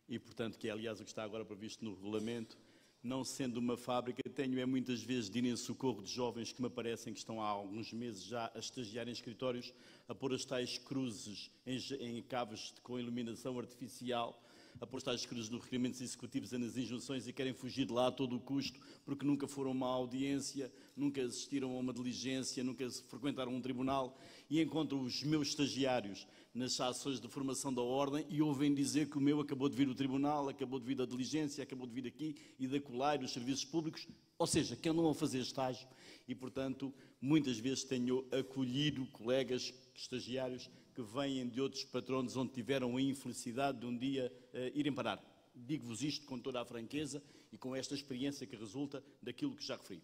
e, portanto, que é, aliás, o que está agora previsto no regulamento, não sendo uma fábrica, tenho muitas vezes de ir em socorro de jovens que me aparecem, que estão há alguns meses já a estagiar em escritórios, a pôr as tais cruzes em cabos com iluminação artificial, a pôr as tais cruzes nos requerimentos executivos e nas injunções e querem fugir de lá a todo o custo, porque nunca foram a uma audiência, nunca assistiram a uma diligência, nunca frequentaram um tribunal, e encontram os meus estagiários nas ações de formação da ordem e ouvem dizer que o meu acabou de vir do tribunal, acabou de vir da diligência, acabou de vir aqui e da colar os serviços públicos, ou seja, que andam a fazer estágio e, portanto, muitas vezes tenho acolhido colegas estagiários que vêm de outros patronos onde tiveram a infelicidade de um dia irem parar. Digo-vos isto com toda a franqueza e com esta experiência que resulta daquilo que já referi.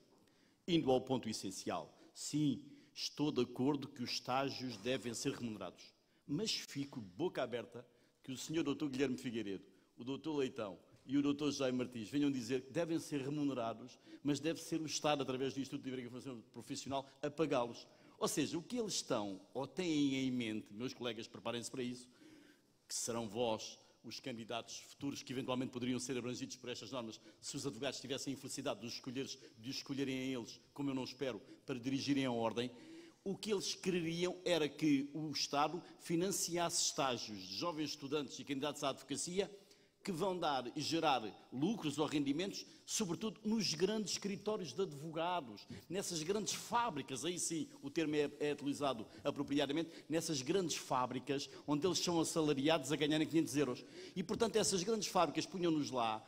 Indo ao ponto essencial, sim, estou de acordo que os estágios devem ser remunerados. Mas fico boca aberta que o Sr. Dr. Guilherme Figueiredo, o Dr. Leitão e o Dr. Jaime Martins venham dizer que devem ser remunerados, mas deve ser o Estado, através do Instituto de Emprego e Formação Profissional, a pagá-los. Ou seja, o que eles estão ou têm em mente, meus colegas, preparem-se para isso, que serão vós os candidatos futuros que eventualmente poderiam ser abrangidos por estas normas, se os advogados tivessem a infelicidade de escolherem a eles, como eu não espero, para dirigirem a ordem. O que eles quereriam era que o Estado financiasse estágios de jovens estudantes e candidatos à advocacia que vão dar e gerar lucros ou rendimentos, sobretudo nos grandes escritórios de advogados, nessas grandes fábricas, aí sim o termo é utilizado apropriadamente, nessas grandes fábricas onde eles são assalariados a ganharem 500 euros. E, portanto, essas grandes fábricas punham-nos lá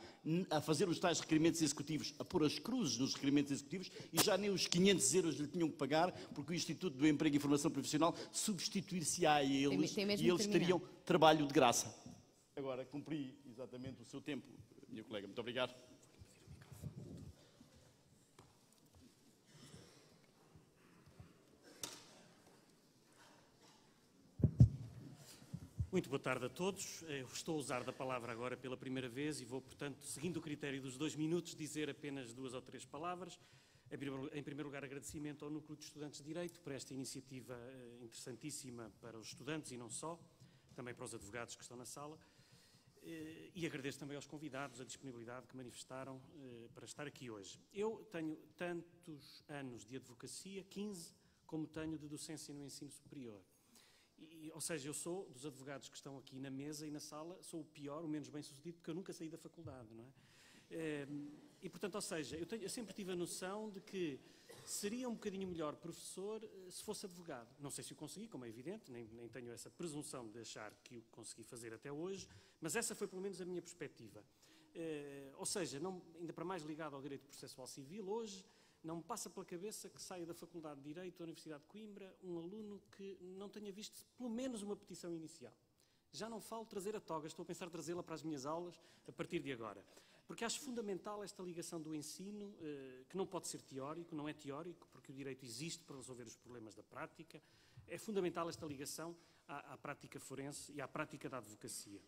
a fazer os tais requerimentos executivos, a pôr as cruzes nos requerimentos executivos e já nem os 500 euros lhe tinham que pagar, porque o Instituto do Emprego e Formação Profissional substituir-se-á a eles e eles teriam trabalho de graça. Agora, cumpri exatamente o seu tempo, minha colega. Muito obrigado. Muito boa tarde a todos. Eu estou a usar da palavra agora pela primeira vez e vou, portanto, seguindo o critério dos 2 minutos, dizer apenas 2 ou 3 palavras. Em primeiro lugar, agradecimento ao Núcleo de Estudantes de Direito por esta iniciativa interessantíssima para os estudantes e não só, também para os advogados que estão na sala. E agradeço também aos convidados a disponibilidade que manifestaram para estar aqui hoje. Eu tenho tantos anos de advocacia, 15, como tenho de docência no ensino superior. Ou seja, eu sou, dos advogados que estão aqui na mesa e na sala, sou o pior, o menos bem-sucedido, porque eu nunca saí da faculdade, não é? E, portanto, ou seja, eu sempre tive a noção de que seria um bocadinho melhor professor se fosse advogado. Não sei se o consegui, como é evidente, nem tenho essa presunção de achar que o consegui fazer até hoje, mas essa foi pelo menos a minha perspectiva. Ou seja, ainda para mais ligado ao direito processual civil, hoje não me passa pela cabeça que saia da Faculdade de Direito da Universidade de Coimbra um aluno que não tenha visto pelo menos uma petição inicial. Já não falo trazer a toga, estou a pensar trazê-la para as minhas aulas a partir de agora. Porque acho fundamental esta ligação do ensino, que não pode ser teórico, não é teórico, porque o direito existe para resolver os problemas da prática. É fundamental esta ligação à prática forense e à prática da advocacia.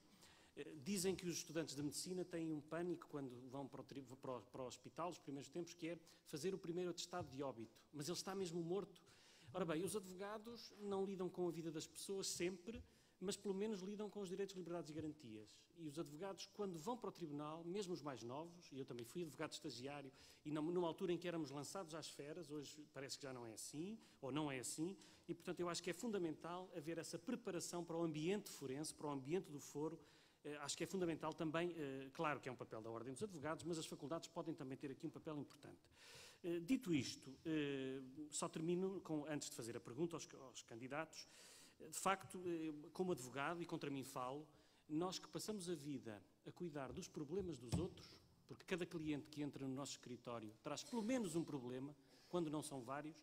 Dizem que os estudantes de medicina têm um pânico quando vão para o hospital, os primeiros tempos, que é fazer o primeiro atestado de óbito. Mas ele está mesmo morto. Ora bem, os advogados não lidam com a vida das pessoas sempre, mas pelo menos lidam com os direitos, liberdades e garantias. E os advogados, quando vão para o tribunal, mesmo os mais novos, e eu também fui advogado estagiário, e numa altura em que éramos lançados às feras, hoje parece que já não é assim, ou não é assim, e portanto eu acho que é fundamental haver essa preparação para o ambiente forense, para o ambiente do foro. Acho que é fundamental também, claro que é um papel da Ordem dos Advogados, mas as faculdades podem também ter aqui um papel importante. Dito isto, só termino, antes de fazer a pergunta aos candidatos, De facto, como advogado, e contra mim falo, nós que passamos a vida a cuidar dos problemas dos outros, porque cada cliente que entra no nosso escritório traz pelo menos um problema, quando não são vários,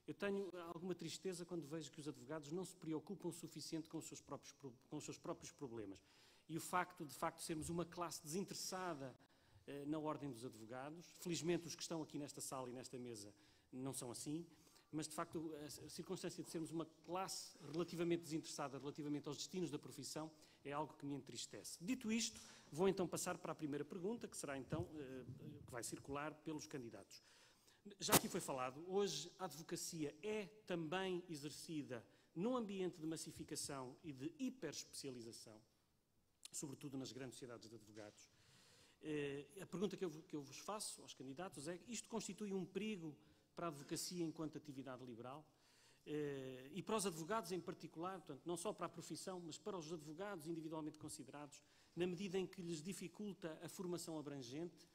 eu tenho alguma tristeza quando vejo que os advogados não se preocupam o suficiente com os seus próprios problemas. E o facto de sermos uma classe desinteressada na ordem dos advogados, felizmente os que estão aqui nesta sala e nesta mesa não são assim, mas de facto a circunstância de sermos uma classe relativamente desinteressada relativamente aos destinos da profissão é algo que me entristece. Dito isto, vou então passar para a primeira pergunta, que será então, que vai circular pelos candidatos. Já aqui foi falado, hoje a advocacia é também exercida num ambiente de massificação e de hiperespecialização, sobretudo nas grandes sociedades de advogados. A pergunta que eu vos faço aos candidatos é: isto constitui um perigo para a advocacia enquanto atividade liberal? E para os advogados em particular, portanto, não só para a profissão, mas para os advogados individualmente considerados, na medida em que lhes dificulta a formação abrangente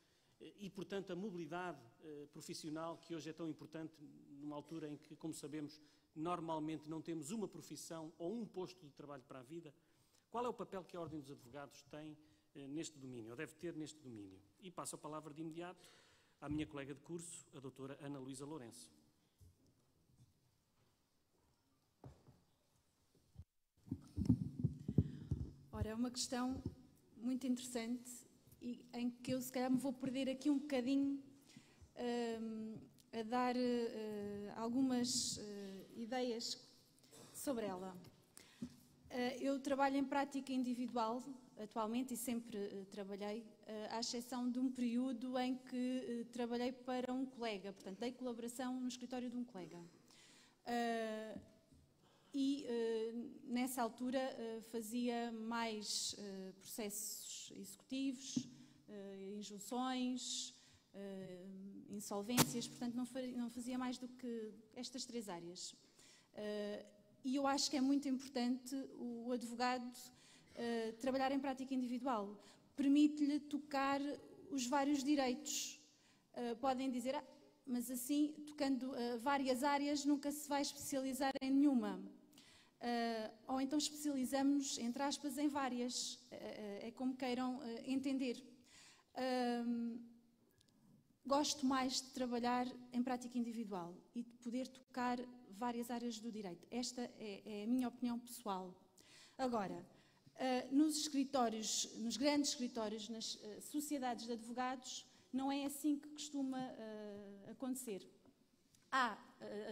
e, portanto, a mobilidade profissional, que hoje é tão importante numa altura em que, como sabemos, normalmente não temos uma profissão ou um posto de trabalho para a vida? Qual é o papel que a Ordem dos Advogados tem neste domínio, ou deve ter neste domínio? E passo a palavra de imediato à minha colega de curso, a doutora Ana Luísa Lourenço. Ora, é uma questão muito interessante e em que eu se calhar me vou perder aqui um bocadinho a dar algumas ideias sobre ela. Eu trabalho em prática individual atualmente e sempre trabalhei, à exceção de um período em que trabalhei para um colega, portanto, dei colaboração no escritório de um colega. Nessa altura fazia mais processos executivos, injunções, insolvências, portanto não fazia mais do que estas 3 áreas. E eu acho que é muito importante o advogado trabalhar em prática individual. Permite-lhe tocar os vários direitos. Podem dizer, mas assim, tocando várias áreas, nunca se vai especializar em nenhuma. Ou então especializamos, entre aspas, em várias. É como queiram entender. Gosto mais de trabalhar em prática individual e de poder tocar várias áreas do direito. Esta é a minha opinião pessoal. Agora, nos escritórios, nos grandes escritórios, nas sociedades de advogados, não é assim que costuma acontecer. Há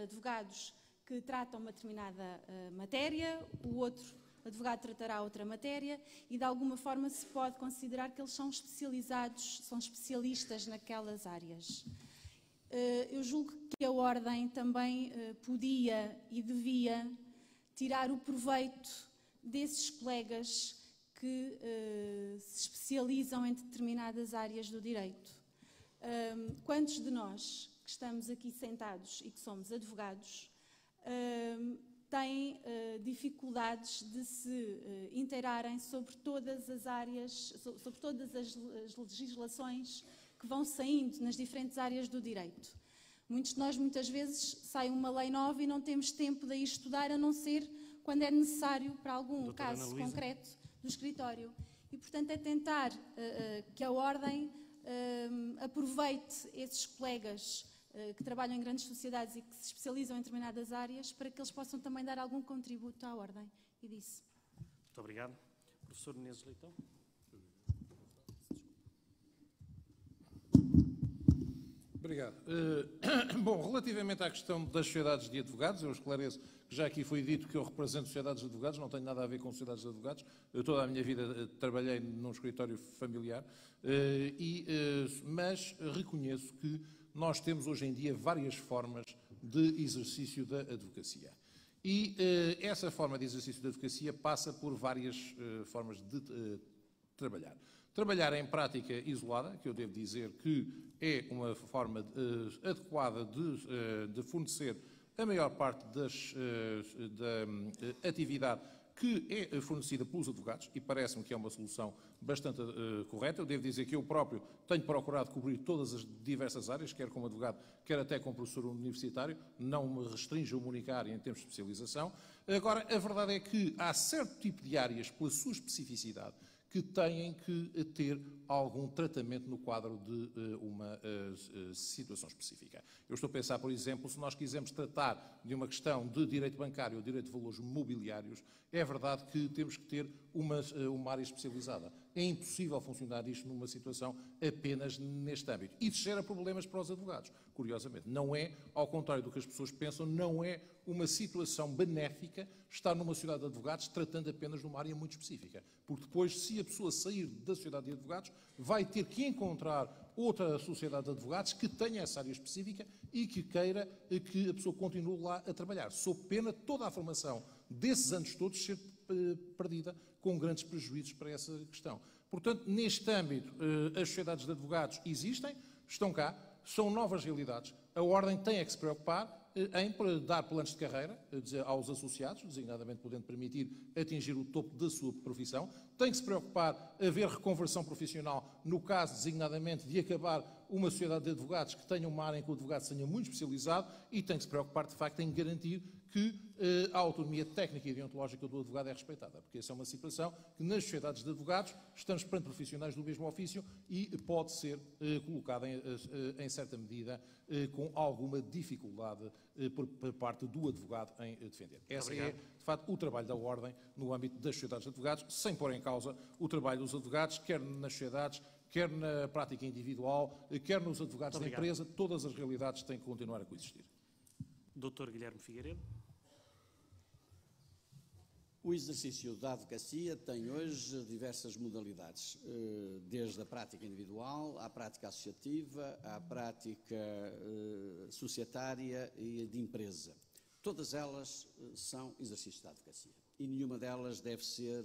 advogados que tratam uma determinada matéria, o outro advogado tratará outra matéria e, de alguma forma, se pode considerar que eles são especializados, são especialistas naquelas áreas. Eu julgo que a Ordem também podia e devia tirar o proveito desses colegas que se especializam em determinadas áreas do direito. Quantos de nós que estamos aqui sentados e que somos advogados têm dificuldades de se inteirarem sobre todas as áreas, sobre todas as legislações que vão saindo nas diferentes áreas do direito? Muitos de nós, muitas vezes, sai uma lei nova e não temos tempo de ir estudar, a não ser quando é necessário para algum caso concreto do escritório. E, portanto, é tentar que a Ordem aproveite esses colegas que trabalham em grandes sociedades e que se especializam em determinadas áreas para que eles possam também dar algum contributo à Ordem. E disse. Muito obrigado. Professor Menezes Leitão. Obrigado. Bom, relativamente à questão das sociedades de advogados, eu esclareço que já aqui foi dito que eu represento sociedades de advogados, não tenho nada a ver com sociedades de advogados. Eu toda a minha vida trabalhei num escritório familiar, mas reconheço que nós temos hoje em dia várias formas de exercício da advocacia. E essa forma de exercício da advocacia passa por várias formas de trabalhar. Trabalhar em prática isolada, que eu devo dizer que é uma forma adequada de fornecer a maior parte da atividade que é fornecida pelos advogados, e parece-me que é uma solução bastante correta. Eu devo dizer que eu próprio tenho procurado cobrir todas as diversas áreas, quer como advogado, quer até como professor universitário, não me restringe a uma única área em termos de especialização. Agora, a verdade é que há certo tipo de áreas, pela sua especificidade, que têm que ter algum tratamento no quadro de uma situação específica. Eu estou a pensar, por exemplo, se nós quisermos tratar de uma questão de direito bancário ou direito de valores mobiliários, é verdade que temos que ter uma área especializada. É impossível funcionar isto numa situação apenas neste âmbito. Isso gera problemas para os advogados, curiosamente. Não é, ao contrário do que as pessoas pensam, não é uma situação benéfica estar numa sociedade de advogados tratando apenas numa área muito específica. Porque depois, se a pessoa sair da sociedade de advogados, vai ter que encontrar outra sociedade de advogados que tenha essa área específica e que queira que a pessoa continue lá a trabalhar. Sob pena toda a formação desses anos todos ser perdida com grandes prejuízos para essa questão. Portanto, neste âmbito, as sociedades de advogados existem, estão cá, são novas realidades. A Ordem tem que se preocupar em dar planos de carreira aos associados, designadamente podendo permitir atingir o topo da sua profissão. Tem que se preocupar a haver reconversão profissional, no caso, designadamente, de acabar uma sociedade de advogados que tenha uma área em que o advogado se tenha muito especializado, e tem que se preocupar, de facto, em garantir que a autonomia técnica e deontológica do advogado é respeitada, porque essa é uma situação que nas sociedades de advogados estamos perante profissionais do mesmo ofício e pode ser colocada em certa medida com alguma dificuldade por parte do advogado em defender. Esse é, de facto, o trabalho da Ordem no âmbito das sociedades de advogados, sem pôr em causa o trabalho dos advogados, quer nas sociedades, quer na prática individual, quer nos advogados da empresa. Todas as realidades têm que continuar a coexistir. Dr. Guilherme Figueiredo. O exercício da advocacia tem hoje diversas modalidades, desde a prática individual, à prática associativa, à prática societária e de empresa. Todas elas são exercícios da advocacia e nenhuma delas deve ser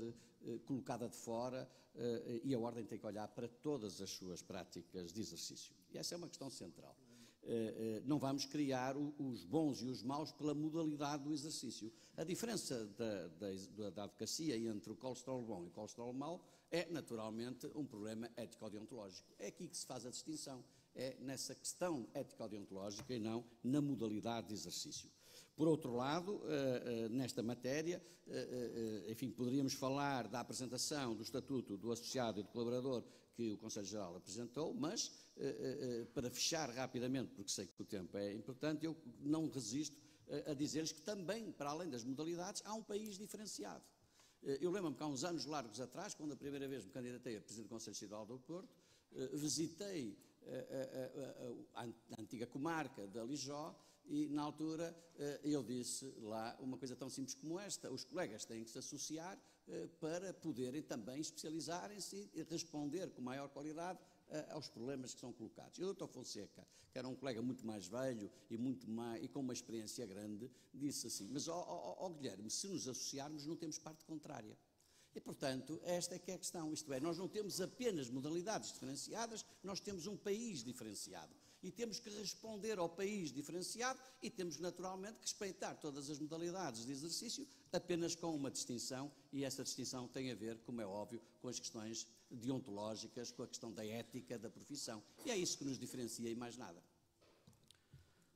colocada de fora, e a Ordem tem que olhar para todas as suas práticas de exercício. E essa é uma questão central. Não vamos criar os bons e os maus pela modalidade do exercício. A diferença da advocacia entre o colesterol bom e o colesterol mau é, naturalmente, um problema ético-deontológico. É aqui que se faz a distinção. É nessa questão ético-deontológica e não na modalidade de exercício. Por outro lado, nesta matéria, enfim, poderíamos falar da apresentação do Estatuto do Associado e do Colaborador que o Conselho Geral apresentou, mas, para fechar rapidamente, porque sei que o tempo é importante, eu não resisto a dizer-lhes que também, para além das modalidades, há um país diferenciado. Eu lembro-me que há uns anos largos atrás, quando a primeira vez me candidatei a Presidente do Conselho Cidadão do Porto, visitei a antiga comarca da Lijó, e, na altura, eu disse lá uma coisa tão simples como esta: os colegas têm que se associar para poderem também especializarem-se e responder com maior qualidade aos problemas que são colocados. E o Dr. Fonseca, que era um colega muito mais velho e com uma experiência grande, disse assim: mas, Guilherme, se nos associarmos não temos parte contrária. E, portanto, esta é que é a questão, isto é, nós não temos apenas modalidades diferenciadas, nós temos um país diferenciado. E temos que responder ao país diferenciado e temos, naturalmente, que respeitar todas as modalidades de exercício, apenas com uma distinção, e essa distinção tem a ver, como é óbvio, com as questões deontológicas, com a questão da ética da profissão. E é isso que nos diferencia e mais nada.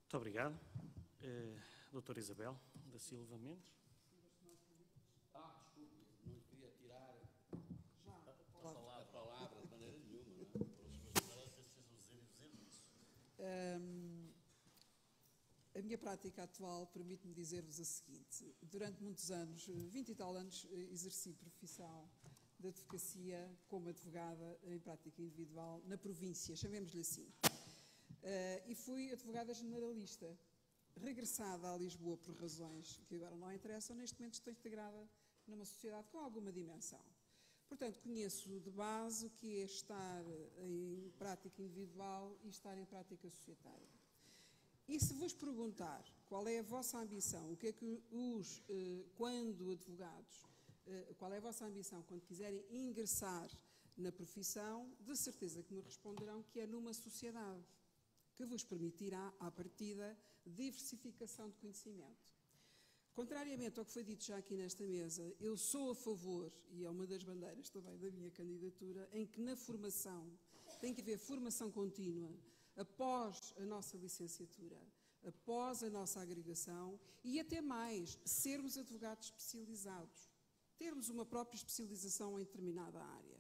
Muito obrigado. Doutora Isabel da Silva Mendes. A minha prática atual permite-me dizer-vos a seguinte: durante muitos anos, 20 e tal anos, exerci profissão de advocacia como advogada em prática individual na província, chamemos-lhe assim. E fui advogada generalista. Regressada a Lisboa por razões que agora não interessam, neste momento estou integrada numa sociedade com alguma dimensão. Portanto, conheço de base o que é estar em prática individual e estar em prática societária. E se vos perguntar qual é a vossa ambição, o que é que quando advogados, qual é a vossa ambição quando quiserem ingressar na profissão, de certeza que me responderão que é numa sociedade que vos permitirá, à partida, diversificação de conhecimento. Contrariamente ao que foi dito já aqui nesta mesa, eu sou a favor, e é uma das bandeiras também da minha candidatura, em que na formação tem que haver formação contínua após a nossa licenciatura, após a nossa agregação e até mais, sermos advogados especializados, termos uma própria especialização em determinada área.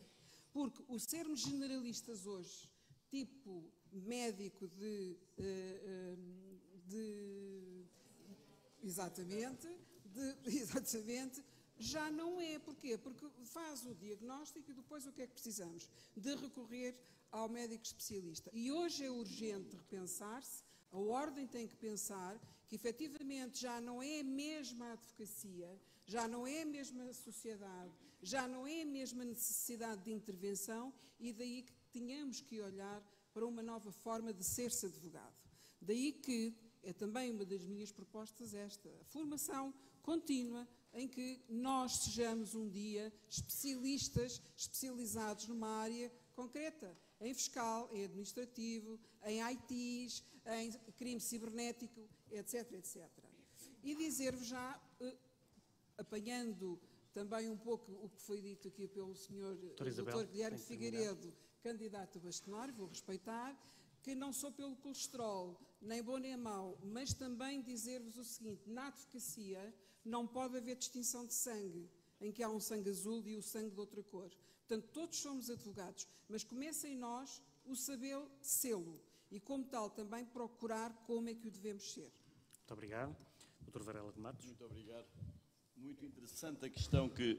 Porque o sermos generalistas hoje, tipo médico exatamente, já não é. Porquê? Porque faz o diagnóstico e depois o que é que precisamos? De recorrer ao médico especialista. E hoje é urgente repensar-se, a Ordem tem que pensar que efetivamente já não é a mesma advocacia, já não é a mesma sociedade, já não é a mesma necessidade de intervenção e daí que tínhamos que olhar para uma nova forma de ser-se advogado. Daí que é também uma das minhas propostas esta, a formação contínua em que nós sejamos um dia especialistas, especializados numa área concreta, em fiscal, em administrativo, em ITs, em crime cibernético, etc, etc. E dizer-vos já, apanhando também um pouco o que foi dito aqui pelo Sr. Dr. Guilherme Figueiredo, candidato a bastonário, vou respeitar, que não sou pelo colesterol, nem bom nem mau, mas também dizer-vos o seguinte, na advocacia não pode haver distinção de sangue, em que há um sangue azul e o sangue de outra cor. Portanto, todos somos advogados, mas começa em nós o saber sê-lo e, como tal, também procurar como é que o devemos ser. Muito obrigado. Dr. Varela de Matos. Muito obrigado. Muito interessante a questão que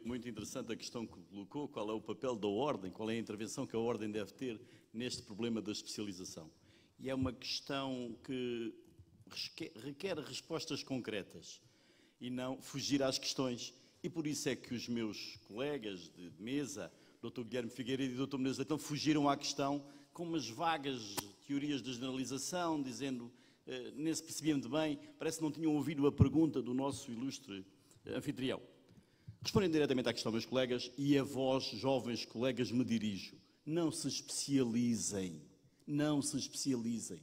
colocou, qual é o papel da Ordem, qual é a intervenção que a Ordem deve ter neste problema da especialização. E é uma questão que requer respostas concretas e não fugir às questões. E por isso é que os meus colegas de mesa, Dr. Guilherme Figueiredo e Dr. Menezes Leitão, fugiram à questão com umas vagas teorias de generalização, dizendo, nem se percebiam muito bem, parece que não tinham ouvido a pergunta do nosso ilustre anfitrião. Respondendo diretamente à questão, meus colegas, e a vós, jovens colegas, me dirijo. Não se especializem. Não se especializem.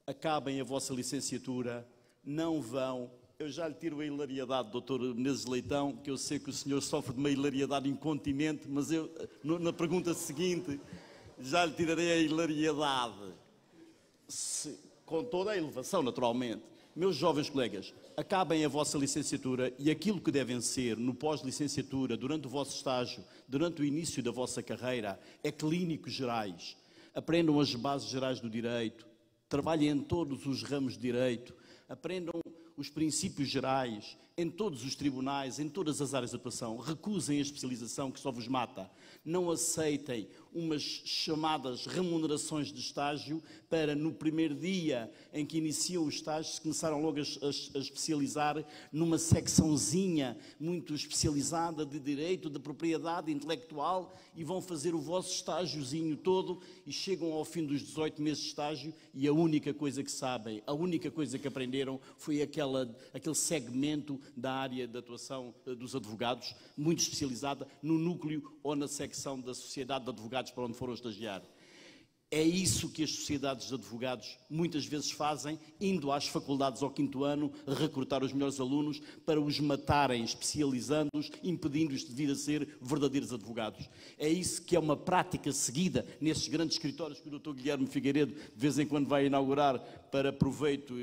Acabem a vossa licenciatura, não vão. Eu já lhe tiro a hilariedade, Dr. Menezes Leitão, que eu sei que o senhor sofre de uma hilariedade incontinente, mas eu, na pergunta seguinte, já lhe tirarei a hilariedade. Com toda a elevação, naturalmente. Meus jovens colegas, acabem a vossa licenciatura e aquilo que devem ser no pós-licenciatura, durante o vosso estágio, durante o início da vossa carreira, é clínicos gerais. Aprendam as bases gerais do direito, trabalhem em todos os ramos de direito, aprendam os princípios gerais em todos os tribunais, em todas as áreas de atuação. Recusem a especialização que só vos mata. Não aceitem umas chamadas remunerações de estágio para, no primeiro dia em que iniciam o estágio, se começaram logo a especializar numa secçãozinha muito especializada de direito, de propriedade intelectual e vão fazer o vosso estágiozinho todo e chegam ao fim dos 18 meses de estágio e a única coisa que sabem, a única coisa que aprenderam foi aquele segmento da área de atuação dos advogados, muito especializada no núcleo ou na secção da sociedade de advogados para onde foram estagiar. É isso que as sociedades de advogados muitas vezes fazem, indo às faculdades ao 5º ano, recrutar os melhores alunos para os matarem, especializando-os, impedindo-os de vir a ser verdadeiros advogados. É isso que é uma prática seguida nesses grandes escritórios que o Dr. Guilherme Figueiredo de vez em quando vai inaugurar para proveito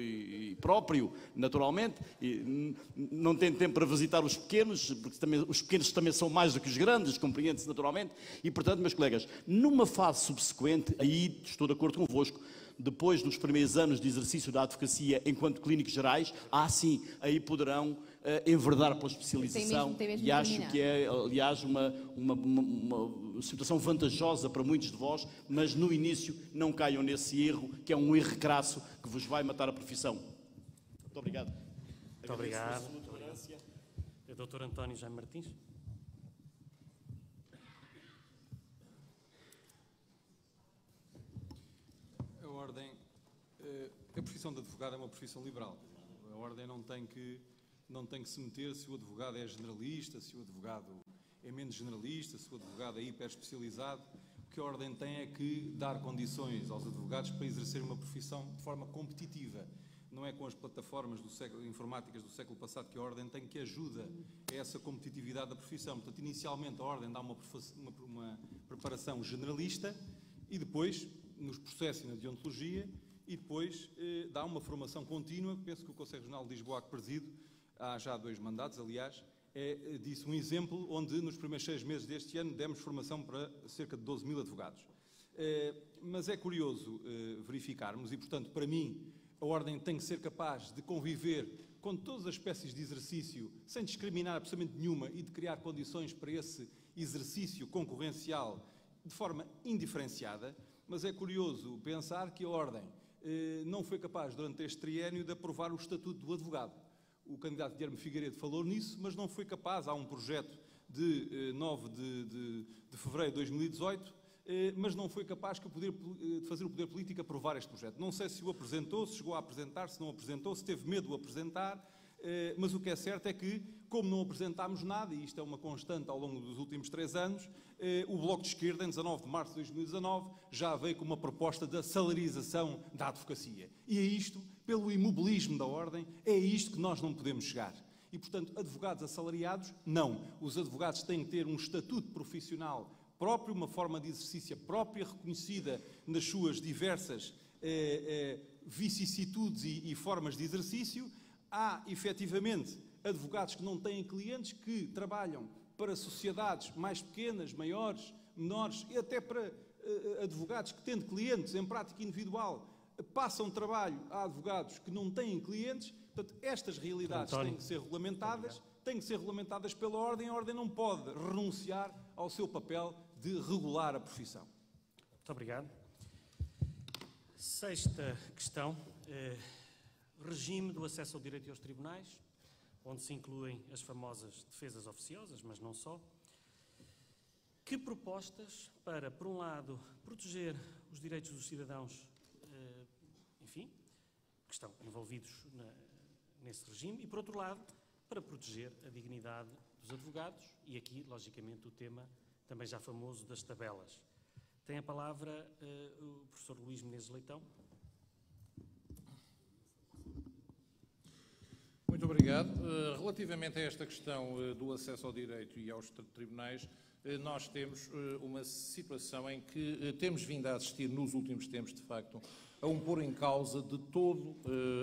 próprio, naturalmente. E não tem tempo para visitar os pequenos, porque os pequenos também são mais do que os grandes, compreende-se naturalmente. E, portanto, meus colegas, numa fase subsequente, aí estou de acordo convosco, depois dos primeiros anos de exercício da advocacia enquanto clínicos gerais, sim, aí poderão enverdar pela especialização e acho que é, aliás, uma situação vantajosa para muitos de vós, mas no início não caiam nesse erro, que é um erro crasso que vos vai matar a profissão. Muito obrigado. Muito obrigado. É o Dr. António Jaime Martins. A profissão de advogado é uma profissão liberal. A Ordem não tem que se meter se o advogado é generalista, se o advogado é menos generalista, se o advogado é hiper especializado. O que a Ordem tem é que dar condições aos advogados para exercer uma profissão de forma competitiva. não é com as plataformas informáticas do século passado que a Ordem tem que ajuda a essa competitividade da profissão. Portanto, inicialmente a Ordem dá uma preparação generalista e depois, nos processos e na deontologia, e depois dá uma formação contínua. Penso que o Conselho Regional de Lisboa, que presido, há já 2 mandatos, aliás, é disso um exemplo, onde nos primeiros 6 meses deste ano demos formação para cerca de 12 mil advogados. Mas é curioso verificarmos, e portanto, para mim, a Ordem tem que ser capaz de conviver com todas as espécies de exercício, sem discriminar absolutamente nenhuma, e de criar condições para esse exercício concorrencial de forma indiferenciada. Mas é curioso pensar que a Ordem não foi capaz, durante este triênio, de aprovar o Estatuto do Advogado. O candidato Guilherme Figueiredo falou nisso, mas não foi capaz. Há um projeto de 9 de fevereiro de 2018, mas não foi capaz de fazer o poder político aprovar este projeto. Não sei se o apresentou, se chegou a apresentar, se não apresentou, se teve medo de o apresentar, mas o que é certo é que, como não apresentámos nada, e isto é uma constante ao longo dos últimos 3 anos, o Bloco de Esquerda, em 19 de março de 2019, já veio com uma proposta da salarização da advocacia. E é isto, pelo imobilismo da Ordem, é isto que nós não podemos chegar. E, portanto, advogados assalariados, não. Os advogados têm que ter um estatuto profissional próprio, uma forma de exercício própria, reconhecida nas suas diversas vicissitudes e formas de exercício. Há, efetivamente, advogados que não têm clientes, que trabalham para sociedades mais pequenas, maiores, menores, e até para advogados que, tendo clientes em prática individual, passam trabalho a advogados que não têm clientes. Portanto, estas realidades têm que ser regulamentadas pela Ordem. A Ordem não pode renunciar ao seu papel de regular a profissão. Muito obrigado. 6ª questão. Regime do acesso ao direito e aos tribunais, onde se incluem as famosas defesas oficiosas, mas não só. Que propostas para, por um lado, proteger os direitos dos cidadãos, enfim, que estão envolvidos nesse regime, e, por outro lado, para proteger a dignidade dos advogados, e aqui, logicamente, o tema também já famoso das tabelas. Tem a palavra o professor Luís Menezes Leitão. Muito obrigado. Relativamente a esta questão do acesso ao direito e aos tribunais, nós temos uma situação em que temos vindo a assistir nos últimos tempos, de facto, a um pôr em causa de toda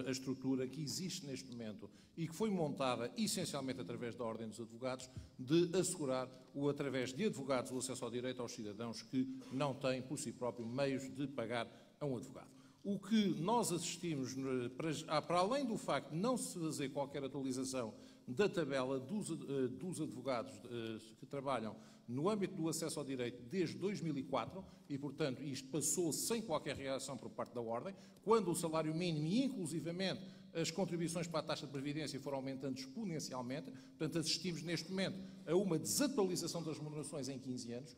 a estrutura que existe neste momento e que foi montada essencialmente através da Ordem dos Advogados, de assegurar, através de advogados, o acesso ao direito aos cidadãos que não têm por si próprio meios de pagar a um advogado. O que nós assistimos, para além do facto de não se fazer qualquer atualização da tabela dos advogados que trabalham no âmbito do acesso ao direito desde 2004, e, portanto, isto passou sem qualquer reação por parte da Ordem, quando o salário mínimo e, inclusivamente, as contribuições para a taxa de previdência foram aumentando exponencialmente. Portanto, assistimos neste momento a uma desatualização das remunerações em 15 anos,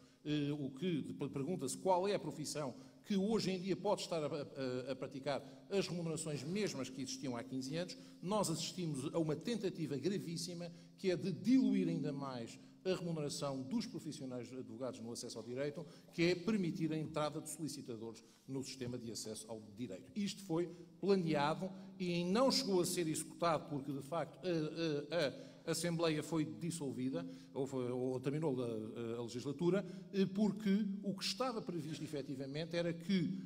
o que pergunta-se qual é a profissão que hoje em dia pode estar a praticar as remunerações mesmas que existiam há 15 anos. Nós assistimos a uma tentativa gravíssima, que é de diluir ainda mais a remuneração dos profissionais advogados no acesso ao direito, que é permitir a entrada de solicitadores no sistema de acesso ao direito. Isto foi planeado e não chegou a ser executado porque, de facto, a Assembleia foi dissolvida, ou terminou a legislatura, porque o que estava previsto, efetivamente, era que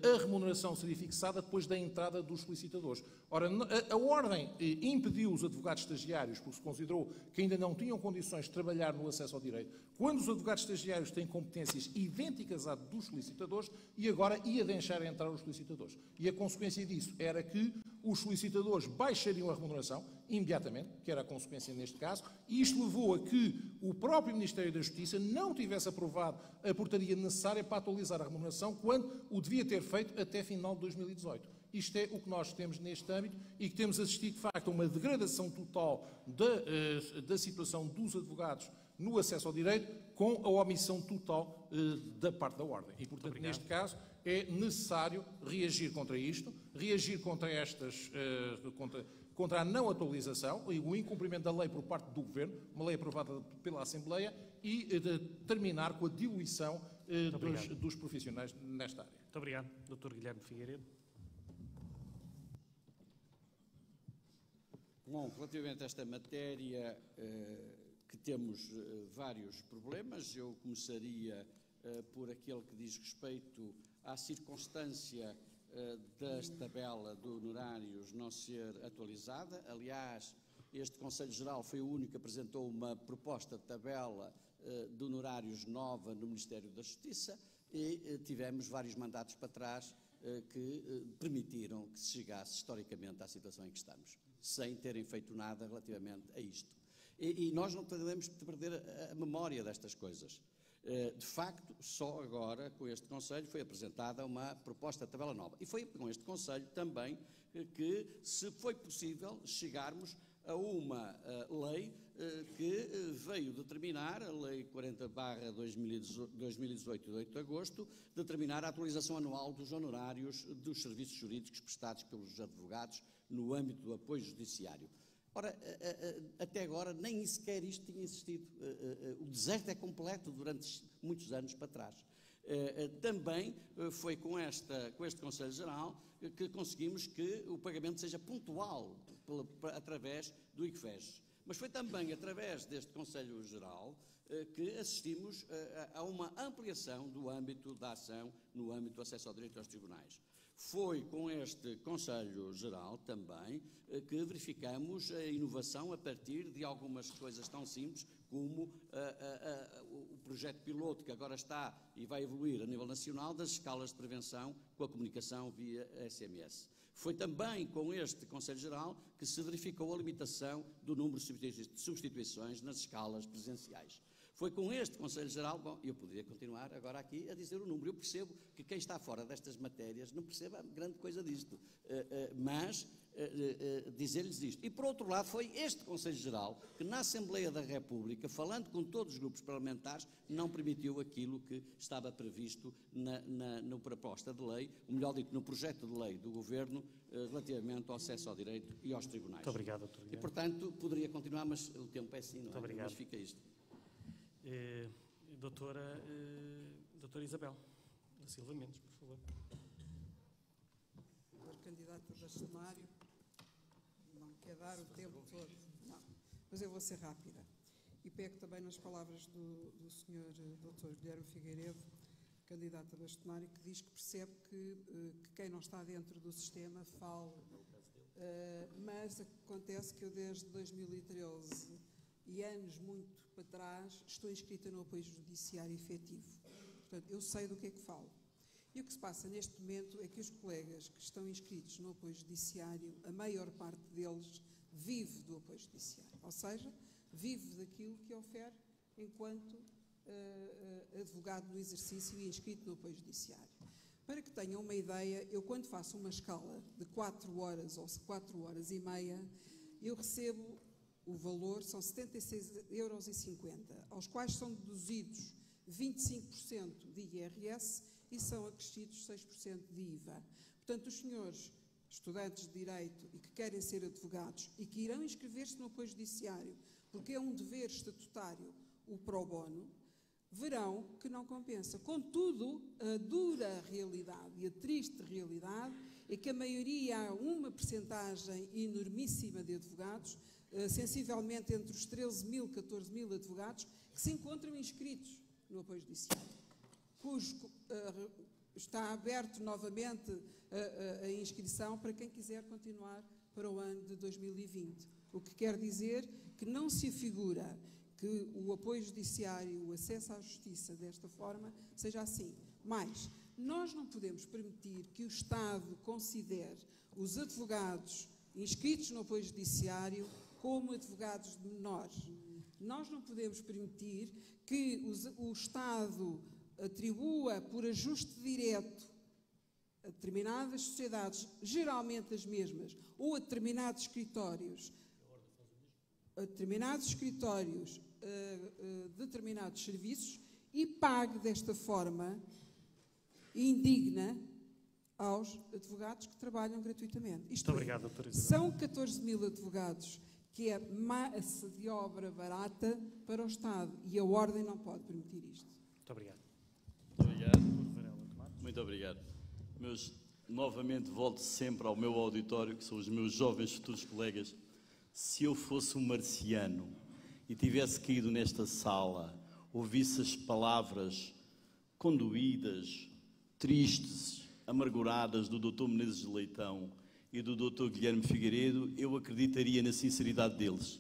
a remuneração seria fixada depois da entrada dos solicitadores. Ora, a Ordem impediu os advogados estagiários, porque se considerou que ainda não tinham condições de trabalhar no acesso ao direito, quando os advogados estagiários têm competências idênticas à dos solicitadores, e agora ia deixar entrar os solicitadores. E a consequência disso era que os solicitadores baixariam a remuneração imediatamente, que era a consequência neste caso, e isto levou a que o próprio Ministério da Justiça não tivesse aprovado a portaria necessária para atualizar a remuneração, quando o devia ter feito até final de 2018. Isto é o que nós temos neste âmbito e que temos assistido, de facto, a uma degradação total da situação dos advogados no acesso ao direito, com a omissão total da parte da Ordem. E, portanto, neste caso, é necessário reagir contra isto, reagir contra contra a não atualização e o incumprimento da lei por parte do Governo, uma lei aprovada pela Assembleia, e terminar com a diluição dos profissionais nesta área. Muito obrigado. Dr. Guilherme Figueiredo. Bom, relativamente a esta matéria, que temos vários problemas, eu começaria por aquele que diz respeito à circunstância da tabela de honorários não ser atualizada. Aliás, este Conselho Geral foi o único que apresentou uma proposta de tabela de honorários nova no Ministério da Justiça e tivemos vários mandatos para trás que permitiram que se chegasse historicamente à situação em que estamos, sem terem feito nada relativamente a isto. E nós não podemos perder a memória destas coisas. De facto, só agora, com este Conselho, foi apresentada uma proposta de tabela nova. E foi com este Conselho também que se foi possível chegarmos a uma lei que veio determinar, a Lei 40/2018, de 8 de agosto, determinar a atualização anual dos honorários dos serviços jurídicos prestados pelos advogados no âmbito do apoio judiciário. Ora, até agora nem sequer isto tinha existido. O deserto é completo durante muitos anos para trás. Também foi com este Conselho Geral que conseguimos que o pagamento seja pontual através do ICFES. Mas foi também através deste Conselho Geral que assistimos a uma ampliação do âmbito da ação no âmbito do acesso ao direito aos tribunais. Foi com este Conselho Geral também que verificamos a inovação a partir de algumas coisas tão simples como o projeto piloto que agora está e vai evoluir a nível nacional das escalas de prevenção com a comunicação via SMS. Foi também com este Conselho Geral que se verificou a limitação do número de substituições nas escalas presenciais. Foi com este Conselho Geral, bom, eu poderia continuar agora aqui a dizer o número. Eu percebo que quem está fora destas matérias não perceba grande coisa disto, mas dizer-lhes isto. E, por outro lado, foi este Conselho Geral que, na Assembleia da República, falando com todos os grupos parlamentares, não permitiu aquilo que estava previsto na proposta de lei, ou melhor dito, no projeto de lei do Governo, relativamente ao acesso ao direito e aos tribunais. Muito obrigado, doutor Guilherme. E, portanto, poderia continuar, mas o tempo é assim, não é? Muito obrigado. Mas fica isto. Doutora Isabel da Silva Mendes, por favor. Senhor candidato a bastonário, não quer dar o tempo todo. Não, mas eu vou ser rápida. E pego também nas palavras do senhor Dr. Guilherme Figueiredo, candidato a bastonário, que diz que percebe que quem não está dentro do sistema fala. Mas acontece que eu desde 2013 e anos muito para trás estou inscrita no apoio judiciário efetivo. Portanto, eu sei do que é que falo. E o que se passa neste momento é que os colegas que estão inscritos no apoio judiciário, a maior parte deles vive do apoio judiciário, ou seja, vive daquilo que ofere enquanto advogado no exercício e inscrito no apoio judiciário. Para que tenham uma ideia, eu quando faço uma escala de 4 horas ou 4 horas e meia, eu recebo o valor, são 76,50 €, aos quais são deduzidos 25% de IRS e são acrescidos 6% de IVA. Portanto, os senhores estudantes de Direito e que querem ser advogados e que irão inscrever-se no apoio judiciário, porque é um dever estatutário o pro bono, verão que não compensa. Contudo, a dura realidade e a triste realidade é que a maioria, há uma percentagem enormíssima de advogados, sensivelmente entre os 13.000 e 14.000 advogados, que se encontram inscritos no apoio judiciário, cujo está aberto novamente a inscrição para quem quiser continuar para o ano de 2020. O que quer dizer que não se afigura que o apoio judiciário, o acesso à justiça desta forma, seja assim. Mas nós não podemos permitir que o Estado considere os advogados inscritos no apoio judiciário como advogados de menores. Nós não podemos permitir que o Estado atribua por ajuste direto a determinadas sociedades, geralmente as mesmas, ou a determinados escritórios, determinados serviços e pague desta forma indigna aos advogados que trabalham gratuitamente. Isto Muito obrigado, doutora Isabel. São 14.000 advogados, que é massa de obra barata para o Estado, e a Ordem não pode permitir isto. Muito obrigado. Muito obrigado. Muito obrigado. Novamente volto sempre ao meu auditório, que são os meus jovens futuros colegas Se eu fosse um marciano e tivesse caído nesta sala, ouvisse as palavras condoídas, tristes, amarguradas do Dr. Menezes de Leitão e do Dr. Guilherme Figueiredo, eu acreditaria na sinceridade deles.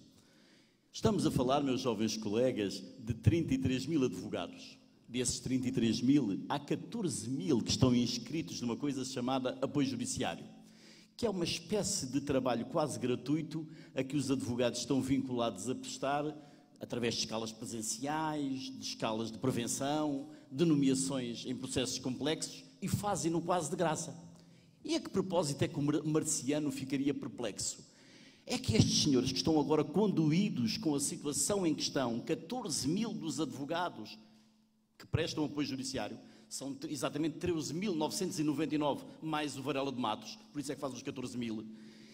Estamos a falar, meus jovens colegas, de 33 mil advogados. Desses 33 mil, há 14 mil que estão inscritos numa coisa chamada apoio judiciário, que é uma espécie de trabalho quase gratuito a que os advogados estão vinculados a prestar através de escalas presenciais, de escalas de prevenção, de nomeações em processos complexos, e fazem-no quase de graça. E a que propósito é que o marciano ficaria perplexo? É que estes senhores que estão agora conduídos com a situação em questão, 14 mil dos advogados que prestam apoio judiciário, são exatamente 13.999, mais o Varela de Matos, por isso é que faz os 14 mil.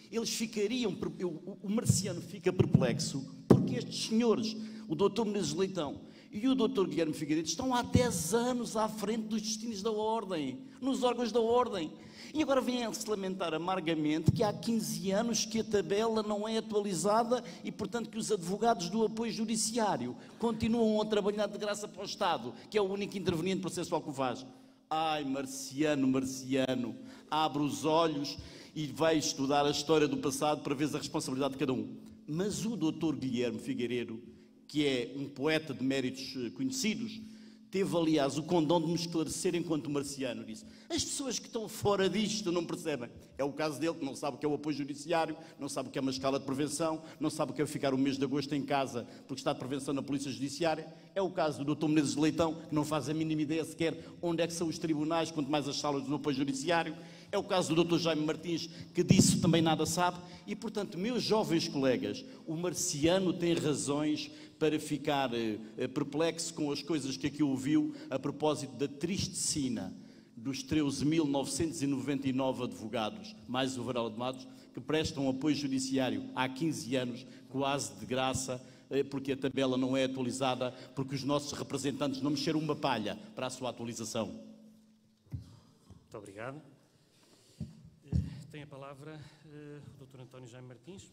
Eles ficariam, o marciano fica perplexo, porque estes senhores, o Dr. Menezes de Leitão e o Dr. Guilherme Figueiredo, estão há 10 anos à frente dos destinos da Ordem, nos órgãos da Ordem. E agora vêm-se lamentar amargamente que há 15 anos que a tabela não é atualizada e, portanto, que os advogados do apoio judiciário continuam a trabalhar de graça para o Estado, que é o único interveniente processual que o faz. Ai, marciano, marciano, abre os olhos e vai estudar a história do passado para ver a responsabilidade de cada um. Mas o Dr. Guilherme Figueiredo, que é um poeta de méritos conhecidos, teve, aliás, o condão de me esclarecer enquanto marciano. Disse, as pessoas que estão fora disto não percebem. É o caso dele, que não sabe o que é o apoio judiciário, não sabe o que é uma escala de prevenção, não sabe o que é ficar o mês de agosto em casa porque está de prevenção na Polícia Judiciária. É o caso do Dr. Menezes de Leitão, que não faz a mínima ideia sequer onde é que são os tribunais, quanto mais as salas do apoio judiciário. É o caso do Dr. Jaime Martins, que disso também nada sabe. E, portanto, meus jovens colegas, o marciano tem razões para ficar perplexo com as coisas que aqui ouviu a propósito da triste sina dos 13.999 advogados, mais o Varela de Matos, que prestam apoio judiciário há 15 anos, quase de graça, porque a tabela não é atualizada, porque os nossos representantes não mexeram uma palha para a sua atualização. Muito obrigado. Tem a palavra o Dr. António Jaime Martins.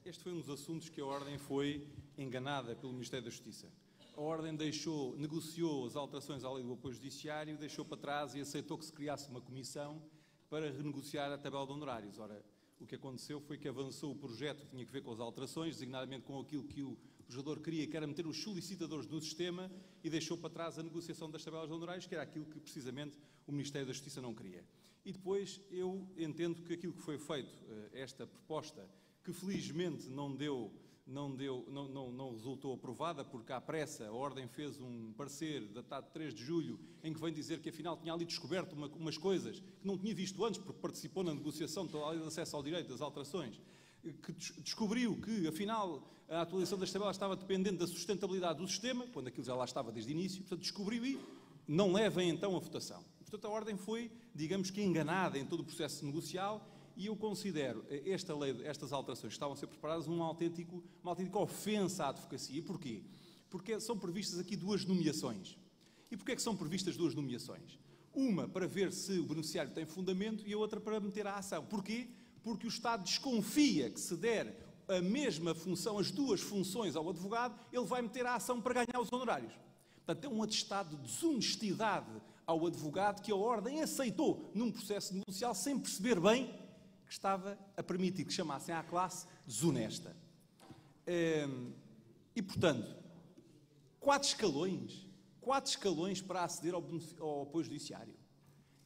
Este foi um dos assuntos que a Ordem foi enganada pelo Ministério da Justiça. A Ordem negociou as alterações à lei do apoio judiciário, deixou para trás e aceitou que se criasse uma comissão para renegociar a tabela de honorários. Ora, o que aconteceu foi que avançou o projeto que tinha a ver com as alterações, designadamente com aquilo que o legislador queria, que era meter os solicitadores no sistema, e deixou para trás a negociação das tabelas de honorários, que era aquilo que precisamente o Ministério da Justiça não queria. E depois eu entendo que aquilo que foi feito, esta proposta, que felizmente não resultou aprovada, porque à pressa a Ordem fez um parecer datado de 3 de julho, em que vem dizer que afinal tinha ali descoberto umas coisas que não tinha visto antes, porque participou na negociação da lei de acesso ao direito, das alterações, que descobriu que afinal a atualização das tabelas estava dependente da sustentabilidade do sistema, quando aquilo já lá estava desde o início, portanto descobriu e não levem então a votação. Portanto a Ordem foi, digamos que enganada em todo o processo negocial. E eu considero estas alterações que estavam a ser preparadas uma autêntica ofensa à advocacia. Porquê? Porque são previstas aqui 2 nomeações. E porquê é que são previstas 2 nomeações? Uma para ver se o beneficiário tem fundamento e a outra para meter a ação. Porquê? Porque o Estado desconfia que se der a mesma função, as 2 funções ao advogado, ele vai meter a ação para ganhar os honorários. Portanto, é um atestado de desonestidade ao advogado que a Ordem aceitou num processo negocial sem perceber bem que estava a permitir que chamassem à classe desonesta. E, portanto, 4 escalões para aceder ao apoio judiciário.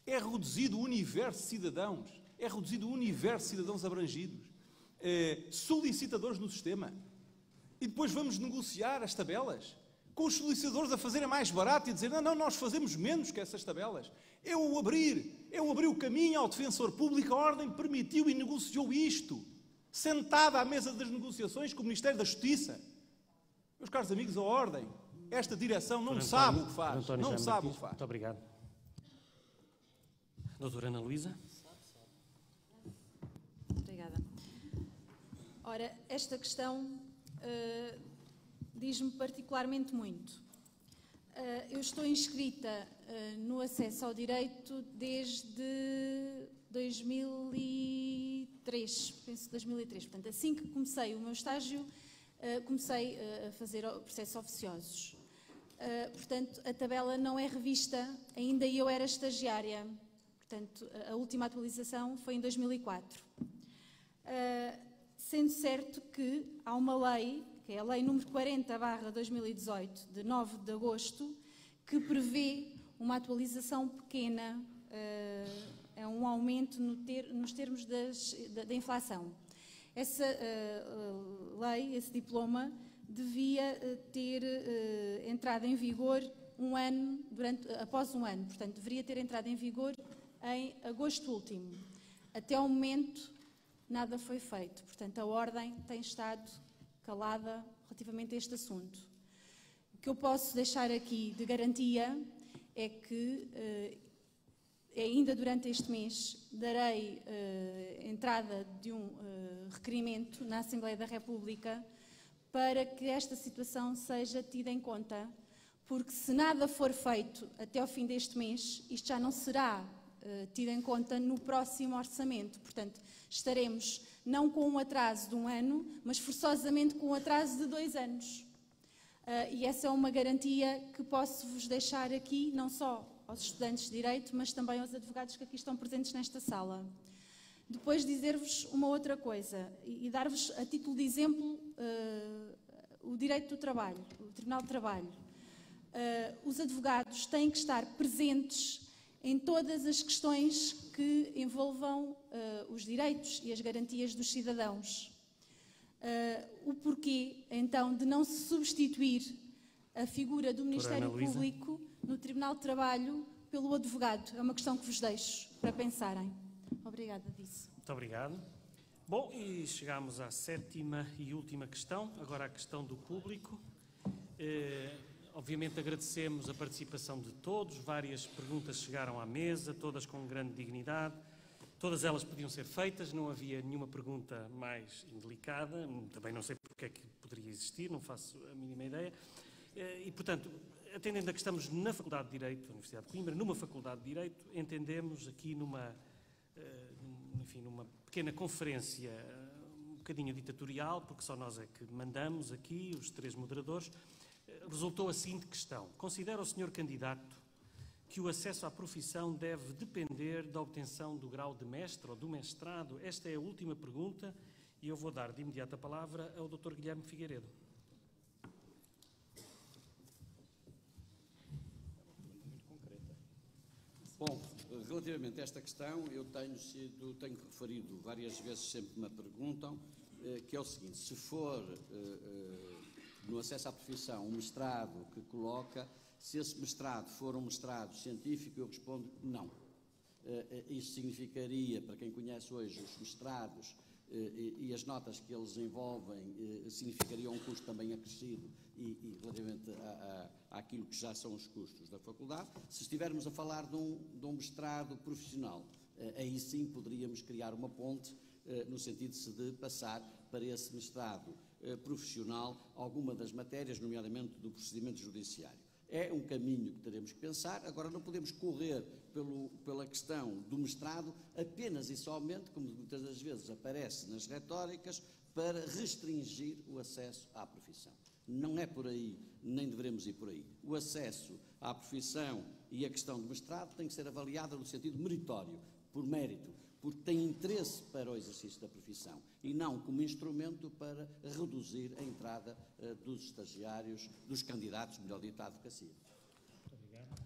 É reduzido o universo de cidadãos, abrangidos. Solicitadores no sistema. E depois vamos negociar as tabelas, com os solicitadores a fazerem mais barato e dizer, não, nós fazemos menos que essas tabelas. É o abrir o caminho ao defensor público. A Ordem permitiu e negociou isto, sentada à mesa das negociações com o Ministério da Justiça. Meus caros amigos, a Ordem, esta direção não sabe o que faz. Não sabe o que faz. Muito obrigado. Doutora Ana Luísa. Obrigada. Ora, esta questão diz-me particularmente muito. Eu estou inscrita no acesso ao direito desde 2003, penso 2003. Portanto, assim que comecei o meu estágio, comecei a fazer processos oficiosos. Portanto, a tabela não é revista, ainda eu era estagiária. Portanto, a última atualização foi em 2004. Sendo certo que há uma lei, que é a Lei número 40/2018, de 9 de agosto, que prevê uma atualização pequena, é um aumento nos termos da inflação. Essa lei, esse diploma, devia ter entrado em vigor após um ano, portanto, deveria ter entrado em vigor em agosto último. Até ao momento, nada foi feito. Portanto, a Ordem tem estado calada relativamente a este assunto. O que eu posso deixar aqui de garantia é que, ainda durante este mês, darei entrada de um requerimento na Assembleia da República para que esta situação seja tida em conta, porque se nada for feito até ao fim deste mês, isto já não será tido em conta no próximo orçamento. Portanto, estaremos não com um atraso de um ano, mas forçosamente com um atraso de 2 anos. E essa é uma garantia que posso vos deixar aqui, não só aos estudantes de Direito, mas também aos advogados que aqui estão presentes nesta sala. Depois dizer-vos uma outra coisa e dar-vos a título de exemplo o direito do trabalho, o Tribunal de Trabalho. Os advogados têm que estar presentes em todas as questões que envolvam os direitos e as garantias dos cidadãos. O porquê, então, de não se substituir a figura do Ministério Público no Tribunal de Trabalho pelo advogado? É uma questão que vos deixo para pensarem. Obrigada disso. Muito obrigado. Bom, e chegamos à 7ª e última questão, agora a questão do público. Obviamente agradecemos a participação de todos, várias perguntas chegaram à mesa, todas com grande dignidade, todas elas podiam ser feitas, não havia nenhuma pergunta mais indelicada, também não sei porque é que poderia existir, não faço a mínima ideia, e portanto, atendendo a que estamos na Faculdade de Direito, da Universidade de Coimbra, numa Faculdade de Direito, entendemos aqui numa pequena conferência, um bocadinho ditatorial, porque só nós é que mandamos aqui, os 3 moderadores, resultou a seguinte questão: considera o Sr. Candidato que o acesso à profissão deve depender da obtenção do grau de mestre ou do mestrado? Esta é a última pergunta e eu vou dar de imediato a palavra ao Dr. Guilherme Figueiredo. Bom, relativamente a esta questão, eu tenho referido várias vezes, sempre me perguntam, que é o seguinte: se for no acesso à profissão um mestrado que coloca, se esse mestrado for um mestrado científico, eu respondo não. Isso significaria, para quem conhece hoje os mestrados e as notas que eles envolvem, significaria um custo também acrescido e relativamente àquilo que já são os custos da faculdade. Se estivermos a falar de um mestrado profissional, aí sim poderíamos criar uma ponte no sentido de passar para esse mestrado profissional alguma das matérias, nomeadamente do procedimento judiciário. É um caminho que teremos que pensar. Agora, não podemos correr pela questão do mestrado apenas e somente, como muitas das vezes aparece nas retóricas, para restringir o acesso à profissão. Não é por aí, nem devemos ir por aí. O acesso à profissão e a questão do mestrado tem que ser avaliada no sentido meritório, por mérito, porque tem interesse para o exercício da profissão e não como instrumento para reduzir a entrada dos estagiários, dos candidatos, melhor dito, à advocacia. Muito obrigado.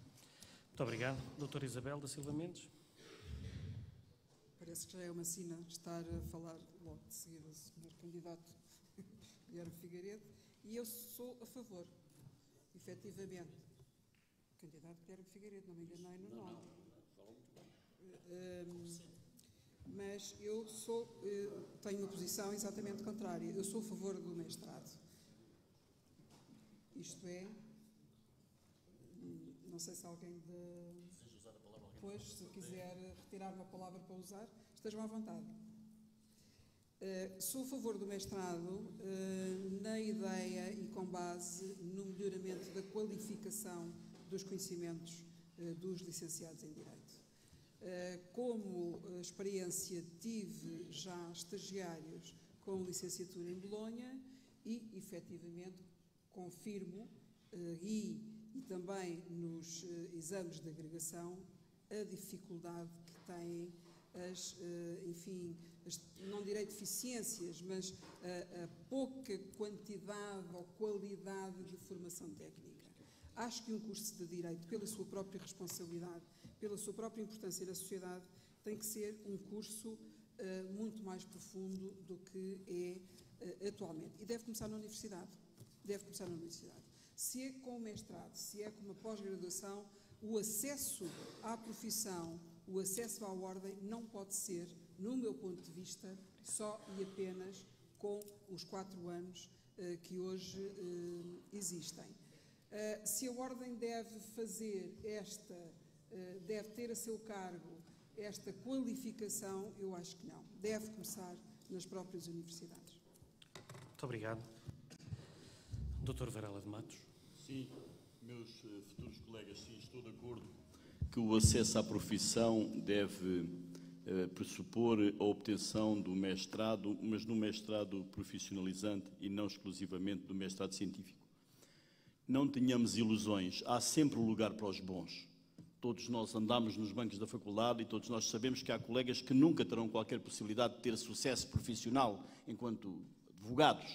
Muito obrigado. Doutora Isabel da Silva Mendes. Parece que já é uma sina estar a falar logo de seguida o Sr. Candidato Guilherme Figueiredo, e eu sou a favor, efetivamente. Candidato Guilherme Figueiredo, não me enganei no nome. Falou muito bem. Mas eu tenho uma posição exatamente contrária. Eu sou a favor do mestrado. Isto é, não sei se alguém Pois, se quiser retirar uma palavra para usar, estejam à vontade. Sou a favor do mestrado na ideia e com base no melhoramento da qualificação dos conhecimentos dos licenciados em Direito. Como experiência, tive já estagiários com licenciatura em Bolonha e, efetivamente, confirmo e também nos exames de agregação a dificuldade que têm não direi deficiências, mas a pouca quantidade ou qualidade de formação técnica. Acho que um curso de Direito, pela sua própria responsabilidade, pela sua própria importância na sociedade, tem que ser um curso muito mais profundo do que é atualmente. E deve começar na universidade. Se é com o mestrado, se é com uma pós-graduação, o acesso à profissão, o acesso à ordem não pode ser, no meu ponto de vista, só e apenas com os 4 anos que hoje existem. Se a ordem deve deve ter a seu cargo esta qualificação, eu acho que não. Deve começar nas próprias universidades. Muito obrigado. Dr. Varela de Matos. Sim, meus futuros colegas, sim, estou de acordo que o acesso à profissão deve pressupor a obtenção do mestrado, mas no mestrado profissionalizante e não exclusivamente do mestrado científico. Não tenhamos ilusões, há sempre lugar para os bons. Todos nós andamos nos bancos da faculdade e todos nós sabemos que há colegas que nunca terão qualquer possibilidade de ter sucesso profissional enquanto advogados.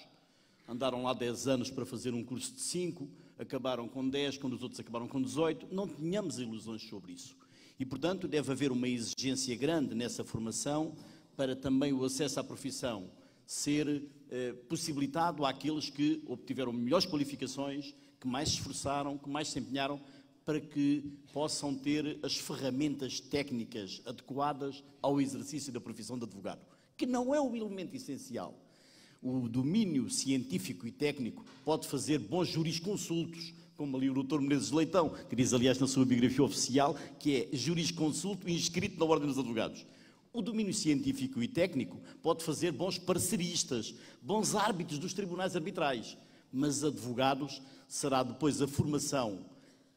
Andaram lá 10 anos para fazer um curso de 5, acabaram com 10, quando os outros acabaram com 18. Não tenhamos ilusões sobre isso. E, portanto, deve haver uma exigência grande nessa formação para também o acesso à profissão ser possibilitado àqueles que obtiveram melhores qualificações, que mais se esforçaram, que mais se empenharam, para que possam ter as ferramentas técnicas adequadas ao exercício da profissão de advogado, que não é o elemento essencial. O domínio científico e técnico pode fazer bons jurisconsultos, como ali o Dr. Menezes Leitão, que diz, aliás, na sua biografia oficial, que é jurisconsulto inscrito na Ordem dos Advogados. O domínio científico e técnico pode fazer bons parceristas, bons árbitros dos tribunais arbitrais, mas advogados será depois a formação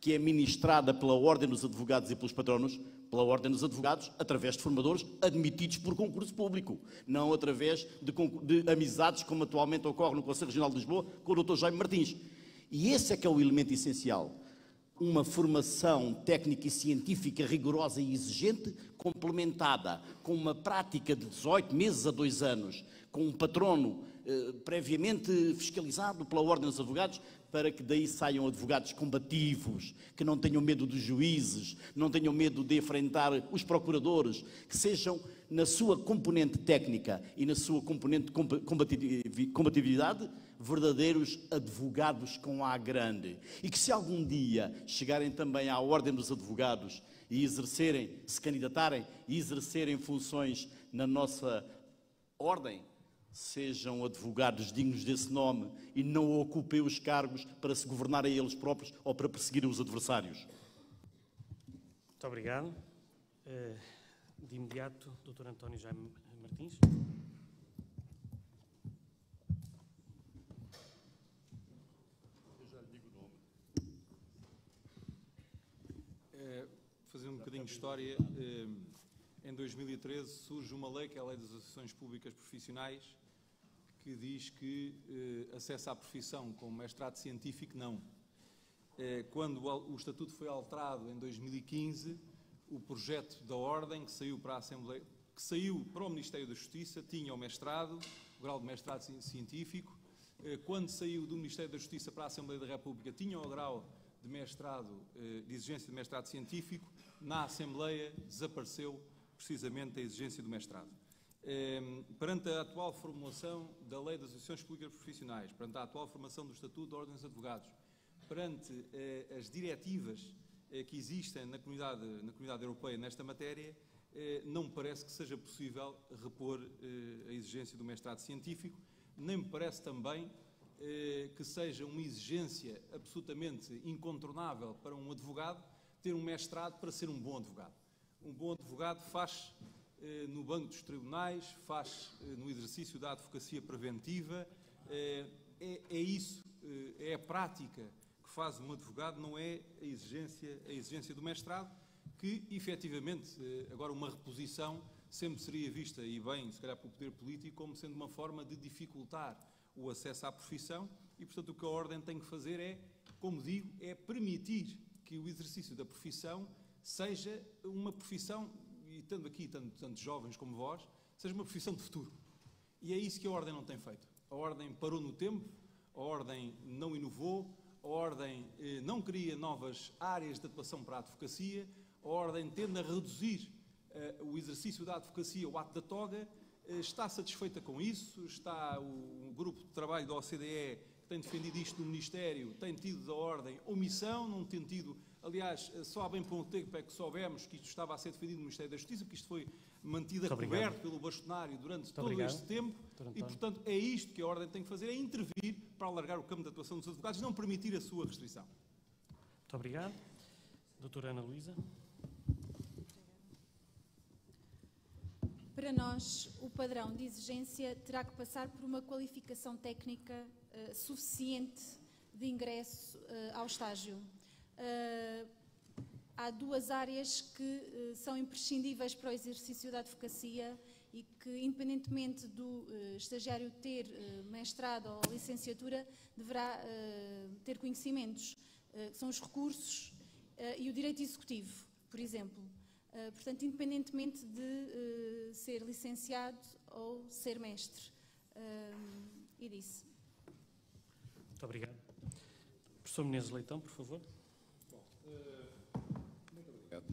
que é ministrada pela Ordem dos Advogados e pelos patronos, pela Ordem dos Advogados, através de formadores admitidos por concurso público, não através de amizades, como atualmente ocorre no Conselho Regional de Lisboa, com o Dr. Jaime Martins. E esse é que é o elemento essencial. Uma formação técnica e científica rigorosa e exigente, complementada com uma prática de 18 meses a 2 anos, com um patrono previamente fiscalizado pela Ordem dos Advogados, para que daí saiam advogados combativos, que não tenham medo dos juízes, não tenham medo de enfrentar os procuradores, que sejam, na sua componente técnica e na sua componente de combatividade, verdadeiros advogados com A grande. E que se algum dia chegarem também à Ordem dos Advogados e exercerem, se candidatarem e exercerem funções na nossa Ordem, sejam advogados dignos desse nome e não ocupem os cargos para se governarem eles próprios ou para perseguirem os adversários. Muito obrigado. De imediato, Dr. António Jaime Martins. Eu já lhe digo o nome. Fazer um bocadinho de história. Em 2013 surge uma lei, que é a Lei das Associações Públicas Profissionais, que diz que acesso à profissão com mestrado científico não. Quando o Estatuto foi alterado em 2015, o projeto da Ordem que saiu para a Assembleia, que saiu para o Ministério da Justiça, tinha o mestrado, o grau de mestrado científico. Quando saiu do Ministério da Justiça para a Assembleia da República, tinha o grau de mestrado, de exigência de mestrado científico. Na Assembleia desapareceu precisamente a exigência do mestrado. Perante a atual formulação da Lei das Associações Públicas Profissionais, perante a atual formação do Estatuto da Ordem dos Advogados, perante as diretivas que existem na comunidade europeia nesta matéria, não me parece que seja possível repor a exigência do mestrado científico, nem me parece também que seja uma exigência absolutamente incontornável para um advogado ter um mestrado para ser um bom advogado. Um bom advogado faz no banco dos tribunais, faz no exercício da advocacia preventiva. É isso, é a prática que faz um advogado, não é a exigência do mestrado, que efetivamente agora uma reposição sempre seria vista, e bem, se calhar pelo poder político, como sendo uma forma de dificultar o acesso à profissão, e portanto o que a Ordem tem que fazer é, como digo, é permitir que o exercício da profissão seja uma profissão, e estando aqui tanto jovens como vós, seja uma profissão de futuro. E é isso que a Ordem não tem feito. A Ordem parou no tempo, a Ordem não inovou, a Ordem não cria novas áreas de atuação para a advocacia, a Ordem tende a reduzir o exercício da advocacia, o ato da toga, está satisfeita com isso, está o grupo de trabalho da OCDE que tem defendido isto no Ministério, tem tido da Ordem omissão, não tem tido, aliás, só há bem pouco tempo é que soubemos que isto estava a ser defendido no Ministério da Justiça, porque isto foi mantido a coberto pelo bastonário durante todo este tempo, e portanto é isto que a Ordem tem que fazer, é intervir para alargar o campo de atuação dos advogados, não permitir a sua restrição. Muito obrigado. Doutora Ana Luísa. Para nós, o padrão de exigência terá que passar por uma qualificação técnica suficiente de ingresso ao estágio. Há duas áreas que são imprescindíveis para o exercício da advocacia e que, independentemente do estagiário ter mestrado ou licenciatura, deverá ter conhecimentos, que são os recursos e o direito executivo, por exemplo. Portanto, independentemente de ser licenciado ou ser mestre. E disse. Muito obrigado. Professor Menezes Leitão, por favor. Muito obrigado.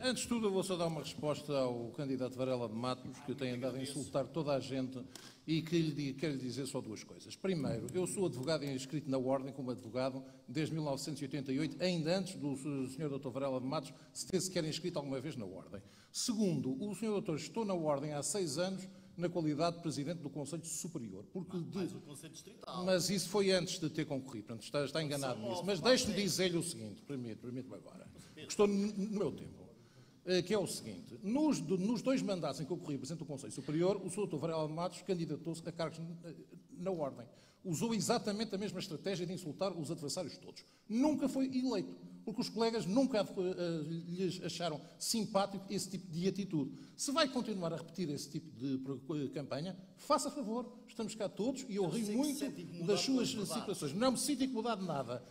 Antes de tudo, eu vou só dar uma resposta ao candidato Varela de Matos, que tem andado a insultar toda a gente e que quero lhe dizer só duas coisas. Primeiro, eu sou advogado e inscrito na Ordem como advogado desde 1988, ainda antes do Sr. Dr. Varela de Matos se ter sequer inscrito alguma vez na Ordem. Segundo, o Sr. Dr. estou na Ordem há 6 anos na qualidade de Presidente do Conselho Superior. Porque mais o Conselho Distrital. Mas isso foi antes de ter concorrido, portanto está enganado nisso. Mas deixe-me dizer-lhe o seguinte, permite-me agora, que estou no meu tempo. Que é o seguinte, nos 2 mandatos em que eu corri Presidente do Conselho Superior, o Sr. Dr. Varela de Matos candidatou-se a cargos na Ordem. Usou exatamente a mesma estratégia de insultar os adversários todos. Nunca foi eleito, porque os colegas nunca lhes acharam simpático esse tipo de atitude. Se vai continuar a repetir esse tipo de campanha, faça favor, estamos cá todos e eu rio muito das suas situações. Não me sinto incomodado nada.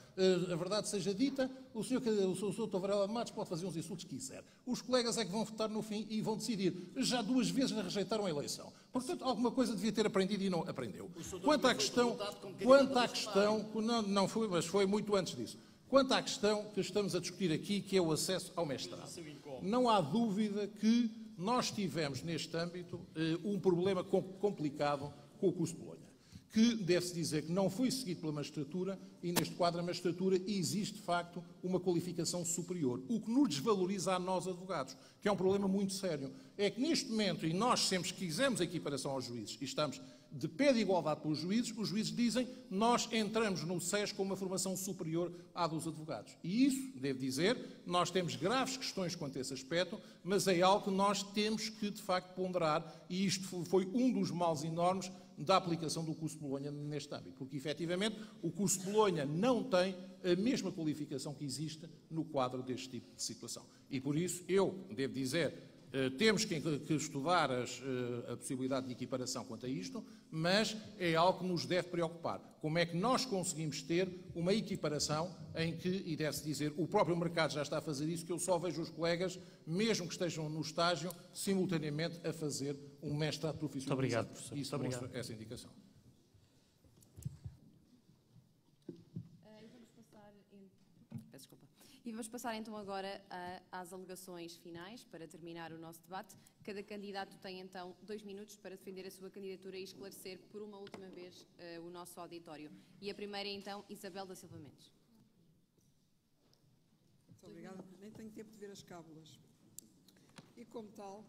A verdade seja dita, o Sr. Dr. Varela de Matos pode fazer uns insultos que quiser. Os colegas é que vão votar no fim e vão decidir. Já 2 vezes rejeitaram a eleição. Portanto, alguma coisa devia ter aprendido e não aprendeu. Quanto à questão, não foi, mas foi muito antes disso. Quanto à questão que estamos a discutir aqui, que é o acesso ao mestrado, não há dúvida que nós tivemos neste âmbito um problema complicado com o curso de Bolonha, que deve-se dizer que não foi seguido pela magistratura e neste quadro a magistratura existe de facto uma qualificação superior, o que nos desvaloriza a nós advogados, que é um problema muito sério. É que neste momento, e nós sempre que quisemos a equiparação aos juízes e estamos de pé de igualdade pelos juízes, os juízes dizem nós entramos no SES com uma formação superior à dos advogados. E isso, devo dizer, nós temos graves questões quanto a esse aspecto, mas é algo que nós temos que, de facto, ponderar, e isto foi um dos males enormes da aplicação do curso de Bolonha neste âmbito, porque, efetivamente, o curso de Bolonha não tem a mesma qualificação que existe no quadro deste tipo de situação. E, por isso, eu devo dizer, temos que estudar a possibilidade de equiparação quanto a isto, mas é algo que nos deve preocupar. Como é que nós conseguimos ter uma equiparação em que, e deve-se dizer, o próprio mercado já está a fazer isso, que eu só vejo os colegas, mesmo que estejam no estágio, simultaneamente a fazer um mestrado profissional. Muito obrigado, professor. Isso demonstra essa indicação. E vamos passar então agora às alegações finais, para terminar o nosso debate. Cada candidato tem então 2 minutos para defender a sua candidatura e esclarecer por uma última vez o nosso auditório. E a primeira é então Isabel da Silva Mendes. Muito obrigada. Nem tenho tempo de ver as cábulas. E como tal,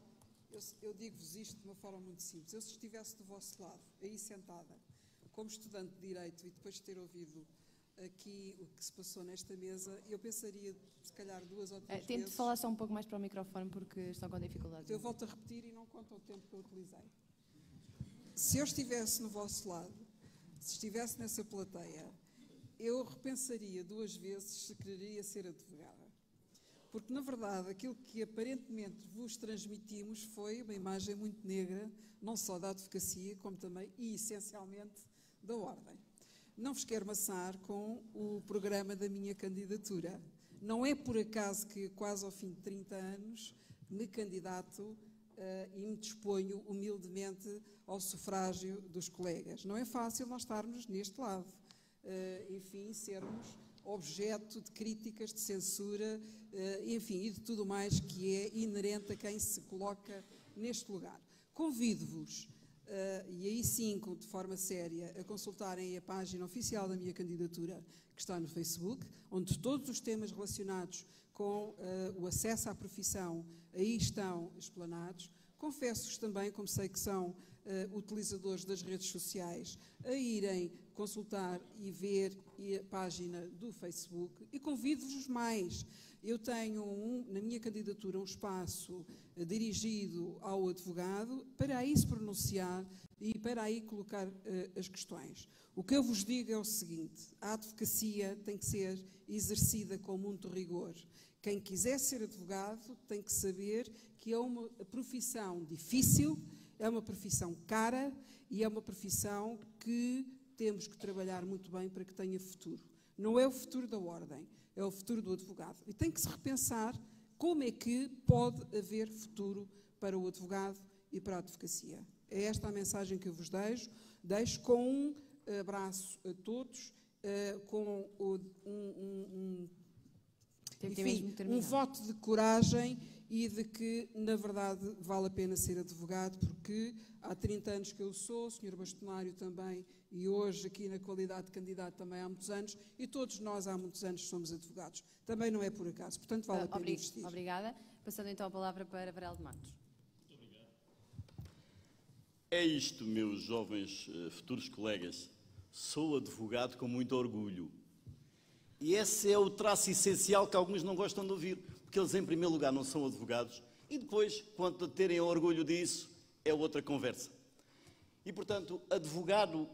eu digo-vos isto de uma forma muito simples. Eu, se estivesse do vosso lado, aí sentada, como estudante de Direito, e depois de ter ouvido aqui o que se passou nesta mesa, eu pensaria, se calhar, 2 ou 3 Tente vezes. falar só um pouco mais para o microfone, porque estão com dificuldades. Eu volto a repetir e não conta o tempo que eu utilizei. Se eu estivesse no vosso lado, se estivesse nessa plateia, eu repensaria 2 vezes se quereria ser advogada. Porque, na verdade, aquilo que aparentemente vos transmitimos foi uma imagem muito negra, não só da advocacia, como também, e essencialmente, da ordem. Não vos quero maçar com o programa da minha candidatura. Não é por acaso que, quase ao fim de 30 anos, me candidato e me disponho humildemente ao sufrágio dos colegas. Não é fácil nós estarmos neste lado. Enfim, sermos objeto de críticas, de censura, enfim, e de tudo mais que é inerente a quem se coloca neste lugar. Convido-vos, e aí sim, de forma séria, a consultarem a página oficial da minha candidatura, que está no Facebook, onde todos os temas relacionados com o acesso à profissão aí estão explanados. Confesso-vos também, como sei que são utilizadores das redes sociais, a irem consultar e ver a página do Facebook, e convido-vos mais. Eu tenho na minha candidatura um espaço dirigido ao advogado para aí se pronunciar e para aí colocar as questões. O que eu vos digo é o seguinte: a advocacia tem que ser exercida com muito rigor. Quem quiser ser advogado tem que saber que é uma profissão difícil, é uma profissão cara e é uma profissão que temos que trabalhar muito bem para que tenha futuro. Não é o futuro da ordem, é o futuro do advogado. E tem que se repensar como é que pode haver futuro para o advogado e para a advocacia. É esta a mensagem que eu vos deixo com um abraço a todos, com um voto de coragem e de que, na verdade, vale a pena ser advogado, porque há 30 anos que eu sou, o Sr. Bastonário também, e hoje aqui na qualidade de candidato também há muitos anos, e todos nós há muitos anos somos advogados. Também não é por acaso, portanto vale a pena investir. Obrigada. Passando então a palavra para Varela de Matos. Muito obrigado. É isto, meus jovens futuros colegas. Sou advogado com muito orgulho. E esse é o traço essencial que alguns não gostam de ouvir, porque eles, em primeiro lugar, não são advogados, e depois, quanto a terem orgulho disso, é outra conversa. E, portanto, advogado,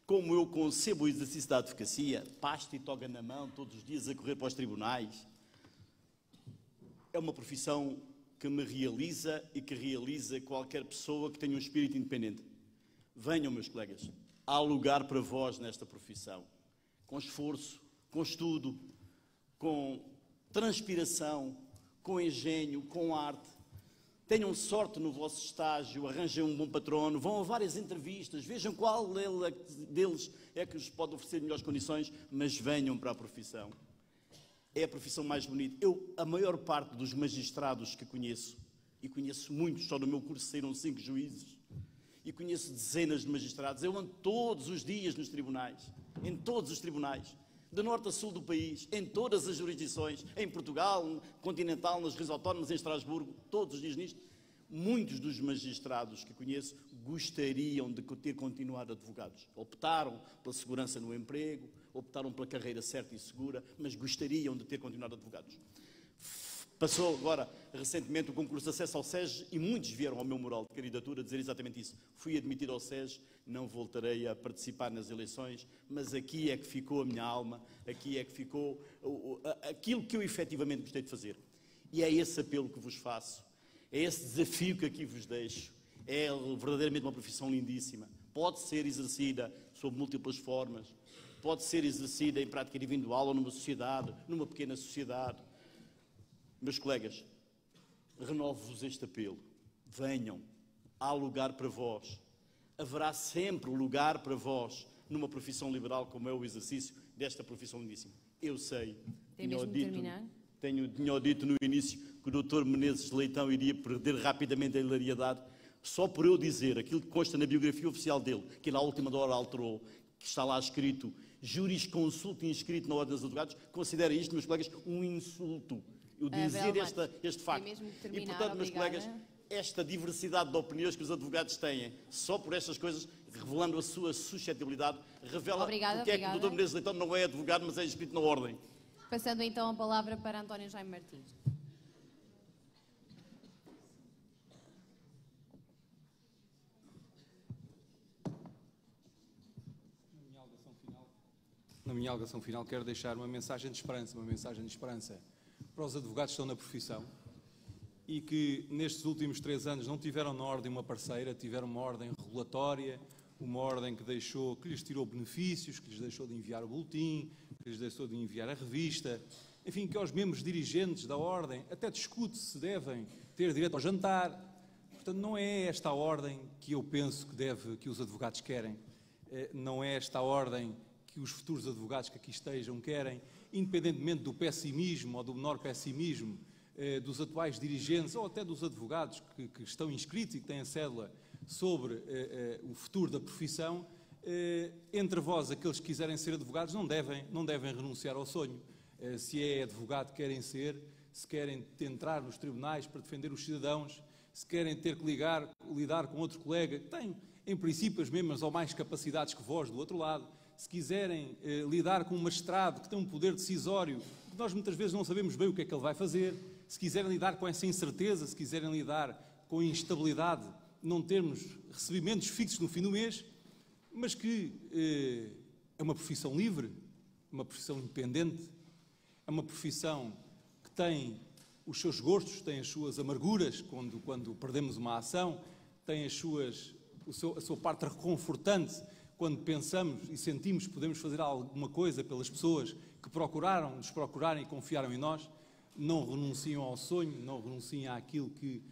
como eu concebo o exercício da advocacia, pasta e toga na mão, todos os dias a correr para os tribunais, é uma profissão que me realiza e que realiza qualquer pessoa que tenha um espírito independente. Venham, meus colegas, há lugar para vós nesta profissão, com esforço, com estudo, com transpiração, com engenho, com arte. Tenham sorte no vosso estágio, arranjem um bom patrono, vão a várias entrevistas, vejam qual deles é que vos pode oferecer melhores condições, mas venham para a profissão. É a profissão mais bonita. A maior parte dos magistrados que conheço, e conheço muitos, só no meu curso saíram 5 juízes, e conheço dezenas de magistrados, eu ando todos os dias nos tribunais, em todos os tribunais, de norte a sul do país, em todas as jurisdições, em Portugal, no continental, nas regiões autónomas, em Estrasburgo, todos os dias nisto. Muitos dos magistrados que conheço gostariam de ter continuado advogados. Optaram pela segurança no emprego, optaram pela carreira certa e segura, mas gostariam de ter continuado advogados. Passou agora, recentemente, o concurso de acesso ao SES e muitos vieram ao meu mural de candidatura dizer exatamente isso. Fui admitido ao SES, não voltarei a participar nas eleições, mas aqui é que ficou a minha alma, aqui é que ficou aquilo que eu efetivamente gostei de fazer. E é esse apelo que vos faço, é esse desafio que aqui vos deixo. É verdadeiramente uma profissão lindíssima. Pode ser exercida sob múltiplas formas, pode ser exercida em prática individual ou numa sociedade, numa pequena sociedade. Meus colegas, renovo-vos este apelo. Venham, há lugar para vós. Haverá sempre lugar para vós numa profissão liberal como é o exercício desta profissão lindíssima. Eu sei, tinha dito no início que o Dr. Menezes Leitão iria perder rapidamente a hilariedade só por eu dizer aquilo que consta na biografia oficial dele, que ele à última hora alterou, que está lá escrito, jurisconsulto inscrito na Ordem dos Advogados. Considera isto, meus colegas, um insulto. Eu dizer este facto. Terminar, e, portanto, meus colegas, esta diversidade de opiniões que os advogados têm, só por estas coisas, revelando a sua suscetibilidade, revela porque é que o Dr. Menezes Leitão não é advogado, mas é inscrito na Ordem. Passando então a palavra para António Jaime Martins. Na minha alegação final, quero deixar uma mensagem de esperança, para os advogados que estão na profissão e que nestes últimos 3 anos não tiveram na Ordem uma parceira, tiveram uma Ordem regulatória, uma Ordem que lhes tirou benefícios, que lhes deixou de enviar o boletim, que lhes deixou de enviar a revista, enfim, que aos membros dirigentes da Ordem até discute se devem ter direito ao jantar. Portanto, não é esta a Ordem que eu penso que os advogados querem, não é esta a Ordem que os futuros advogados que aqui estejam querem, independentemente do pessimismo ou do menor pessimismo dos atuais dirigentes ou até dos advogados que estão inscritos e que têm a cédula sobre o futuro da profissão, entre vós, aqueles que quiserem ser advogados, não devem renunciar ao sonho. Se é advogado que querem ser, se querem entrar nos tribunais para defender os cidadãos, se querem ter que lidar com outro colega que tem, em princípio, as mesmas ou mais capacidades que vós do outro lado, se quiserem lidar com um magistrado que tem um poder decisório, que nós muitas vezes não sabemos bem o que é que ele vai fazer, se quiserem lidar com essa incerteza, se quiserem lidar com a instabilidade, não termos recebimentos fixos no fim do mês, mas que é uma profissão livre, uma profissão independente, é uma profissão que tem os seus gostos, tem as suas amarguras quando perdemos uma ação, tem a sua parte reconfortante quando pensamos e sentimos que podemos fazer alguma coisa pelas pessoas que nos procuraram e confiaram em nós. Não renunciam ao sonho, não renunciem àquilo que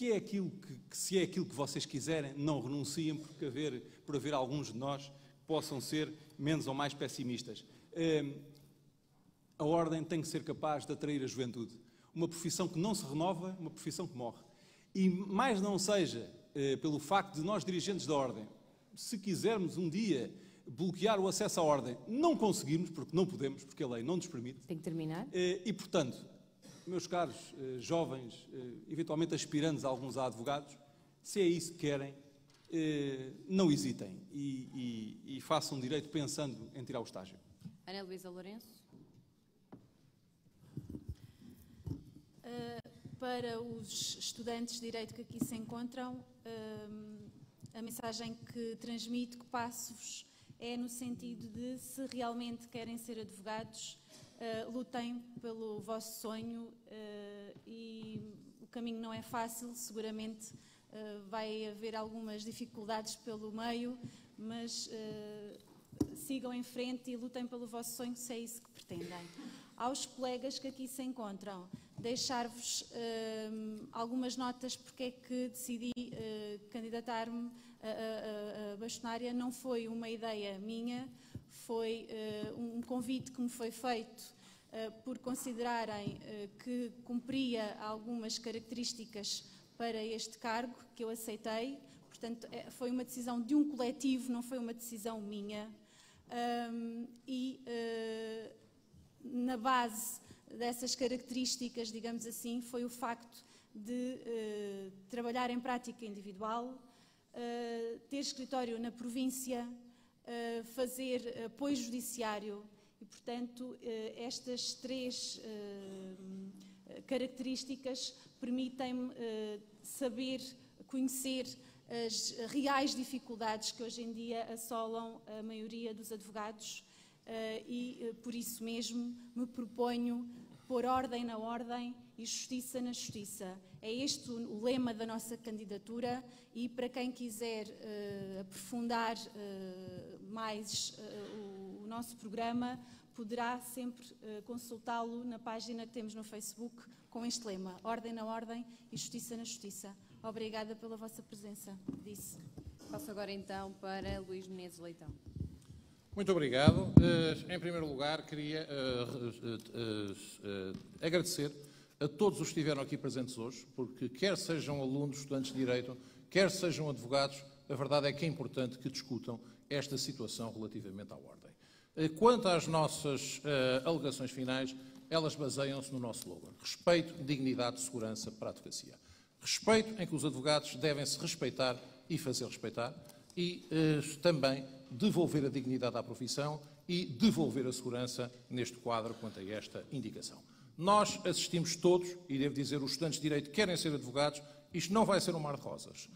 é aquilo que se é aquilo que vocês quiserem, não renunciem por haver alguns de nós que possam ser menos ou mais pessimistas. A Ordem tem que ser capaz de atrair a juventude. Uma profissão que não se renova, uma profissão que morre. E mais não seja pelo facto de nós, dirigentes da Ordem, se quisermos um dia bloquear o acesso à Ordem, não conseguirmos, porque não podemos, porque a lei não nos permite. Tem que terminar. E, portanto, meus caros jovens, eventualmente aspirantes alguns a advogados, se é isso que querem, não hesitem e façam direito pensando em tirar o estágio. Ana Luísa Lourenço. Para os estudantes de Direito que aqui se encontram, a mensagem que transmito, que passo-vos, é no sentido de, se realmente querem ser advogados, lutem pelo vosso sonho e o caminho não é fácil, seguramente vai haver algumas dificuldades pelo meio, mas sigam em frente e lutem pelo vosso sonho, se é isso que pretendem. Aos colegas que aqui se encontram, deixar-vos algumas notas porque é que decidi candidatar-me a bastonária. Não foi uma ideia minha, foi um convite que me foi feito por considerarem que cumpria algumas características para este cargo, que eu aceitei. Portanto, foi uma decisão de um coletivo, não foi uma decisão minha. Na base dessas características, digamos assim, foi o facto de trabalhar em prática individual, ter escritório na província, fazer apoio judiciário e, portanto, estas 3 características permitem-me saber, conhecer as reais dificuldades que hoje em dia assolam a maioria dos advogados. E por isso mesmo me proponho pôr ordem na ordem e justiça na justiça. É este o lema da nossa candidatura e para quem quiser aprofundar mais o nosso programa, poderá sempre consultá-lo na página que temos no Facebook com este lema: ordem na ordem e justiça na justiça. Obrigada pela vossa presença. Disse. Passo agora então para Luís Menezes Leitão. Muito obrigado. Em primeiro lugar, queria agradecer a todos os que estiveram aqui presentes hoje, porque quer sejam alunos, estudantes de Direito, quer sejam advogados, a verdade é que é importante que discutam esta situação relativamente à ordem. Quanto às nossas alegações finais, elas baseiam-se no nosso slogan: respeito, dignidade, segurança para a advocacia. Respeito em que os advogados devem se respeitar e fazer respeitar e também devolver a dignidade à profissão e devolver a segurança neste quadro quanto a esta indicação. Nós assistimos todos, e devo dizer, os estudantes de Direito que querem ser advogados, isto não vai ser um mar de rosas.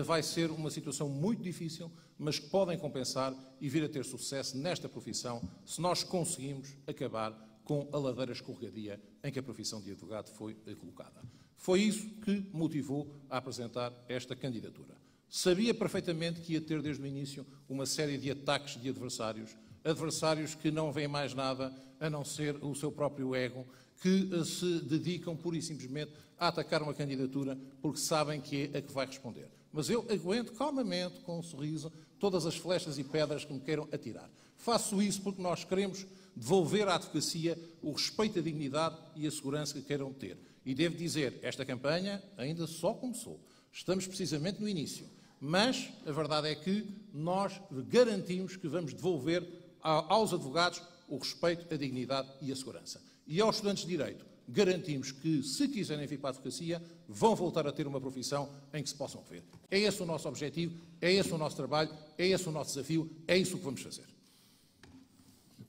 Vai ser uma situação muito difícil, mas que podem compensar e vir a ter sucesso nesta profissão se nós conseguimos acabar com a ladeira escorregadia em que a profissão de advogado foi colocada. Foi isso que motivou a apresentar esta candidatura. Sabia perfeitamente que ia ter desde o início uma série de ataques de adversários que não veem mais nada a não ser o seu próprio ego, que se dedicam pura e simplesmente a atacar uma candidatura porque sabem que é a que vai responder. Mas eu aguento calmamente, com um sorriso, todas as flechas e pedras que me queiram atirar. Faço isso porque nós queremos devolver à advocacia o respeito, a dignidade e a segurança que queiram ter. E devo dizer, esta campanha ainda só começou. Estamos precisamente no início. Mas a verdade é que nós garantimos que vamos devolver aos advogados o respeito, a dignidade e a segurança. E aos estudantes de Direito, garantimos que, se quiserem vir para a advocacia, vão voltar a ter uma profissão em que se possam ver. É esse o nosso objetivo, é esse o nosso trabalho, é esse o nosso desafio, é isso que vamos fazer.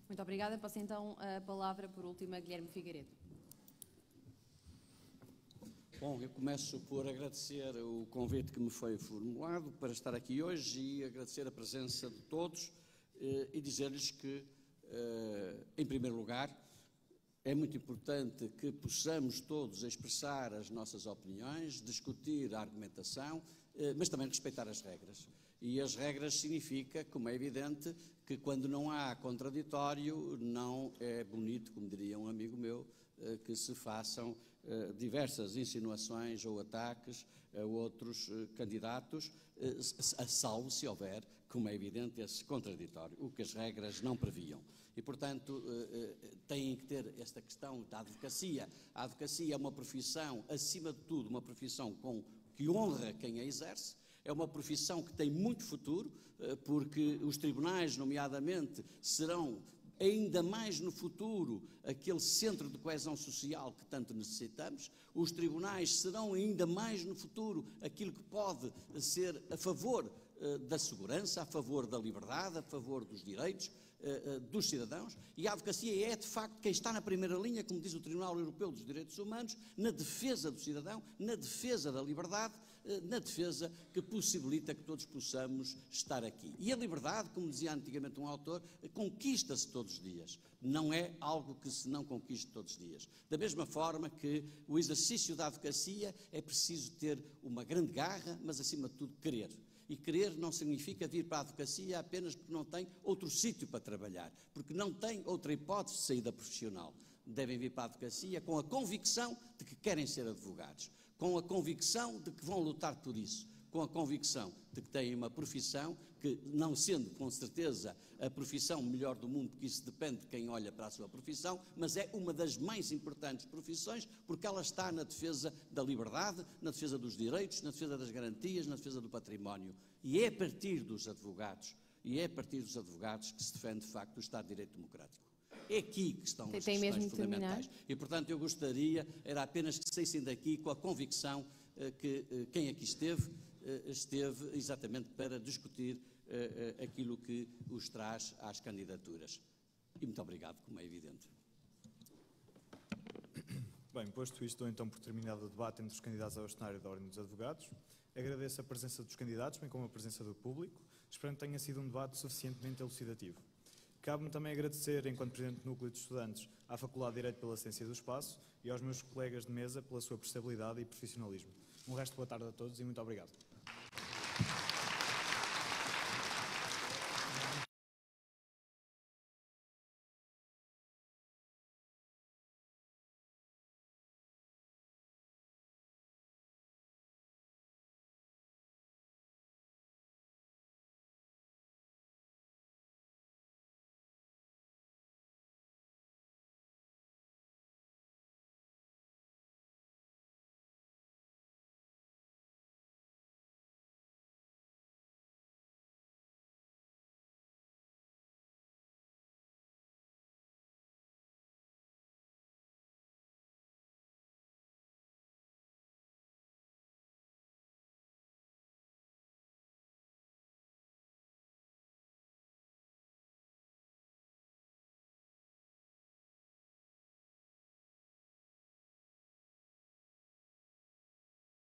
Muito obrigada. Passo então a palavra, por último, a Guilherme Figueiredo. Bom, eu começo por agradecer o convite que me foi formulado para estar aqui hoje e agradecer a presença de todos e dizer-lhes que, em primeiro lugar, é muito importante que possamos todos expressar as nossas opiniões, discutir a argumentação, mas também respeitar as regras. E as regras significa, como é evidente, que quando não há contraditório, não é bonito, como diria um amigo meu, que se façam diversas insinuações ou ataques a outros candidatos, a salvo se houver, como é evidente, esse contraditório, o que as regras não previam. E, portanto, têm que ter esta questão da advocacia. A advocacia é uma profissão, acima de tudo, uma profissão que honra quem a exerce, é uma profissão que tem muito futuro, porque os tribunais, nomeadamente, serão ainda mais no futuro aquele centro de coesão social que tanto necessitamos. Os tribunais serão ainda mais no futuro aquilo que pode ser a favor da segurança, a favor da liberdade, a favor dos direitos dos cidadãos, e a advocacia é, de facto, quem está na primeira linha, como diz o Tribunal Europeu dos Direitos Humanos, na defesa do cidadão, na defesa da liberdade, na defesa que possibilita que todos possamos estar aqui. E a liberdade, como dizia antigamente um autor, conquista-se todos os dias. Não é algo que se não conquiste todos os dias. Da mesma forma que o exercício da advocacia é preciso ter uma grande garra, mas acima de tudo querer. E querer não significa vir para a advocacia apenas porque não tem outro sítio para trabalhar, porque não tem outra hipótese de saída profissional. Devem vir para a advocacia com a convicção de que querem ser advogados, com a convicção de que vão lutar por isso, com a convicção de que têm uma profissão que, não sendo com certeza a profissão melhor do mundo, porque isso depende de quem olha para a sua profissão, mas é uma das mais importantes profissões, porque ela está na defesa da liberdade, na defesa dos direitos, na defesa das garantias, na defesa do património. E é a partir dos advogados, que se defende, de facto, o Estado de Direito Democrático. É aqui que estão as questões fundamentais. E, portanto, eu gostaria, era apenas que saíssem daqui com a convicção que quem aqui esteve exatamente para discutir aquilo que os traz às candidaturas. E muito obrigado, como é evidente. Bem, posto isto, dou então por terminado o debate entre os candidatos ao bastonário da Ordem dos Advogados. Agradeço a presença dos candidatos, bem como a presença do público, esperando que tenha sido um debate suficientemente elucidativo. Cabe-me também agradecer, enquanto Presidente do Núcleo de Estudantes, à Faculdade de Direito pela cedência do espaço e aos meus colegas de mesa pela sua prestabilidade e profissionalismo. Um resto de boa tarde a todos e muito obrigado.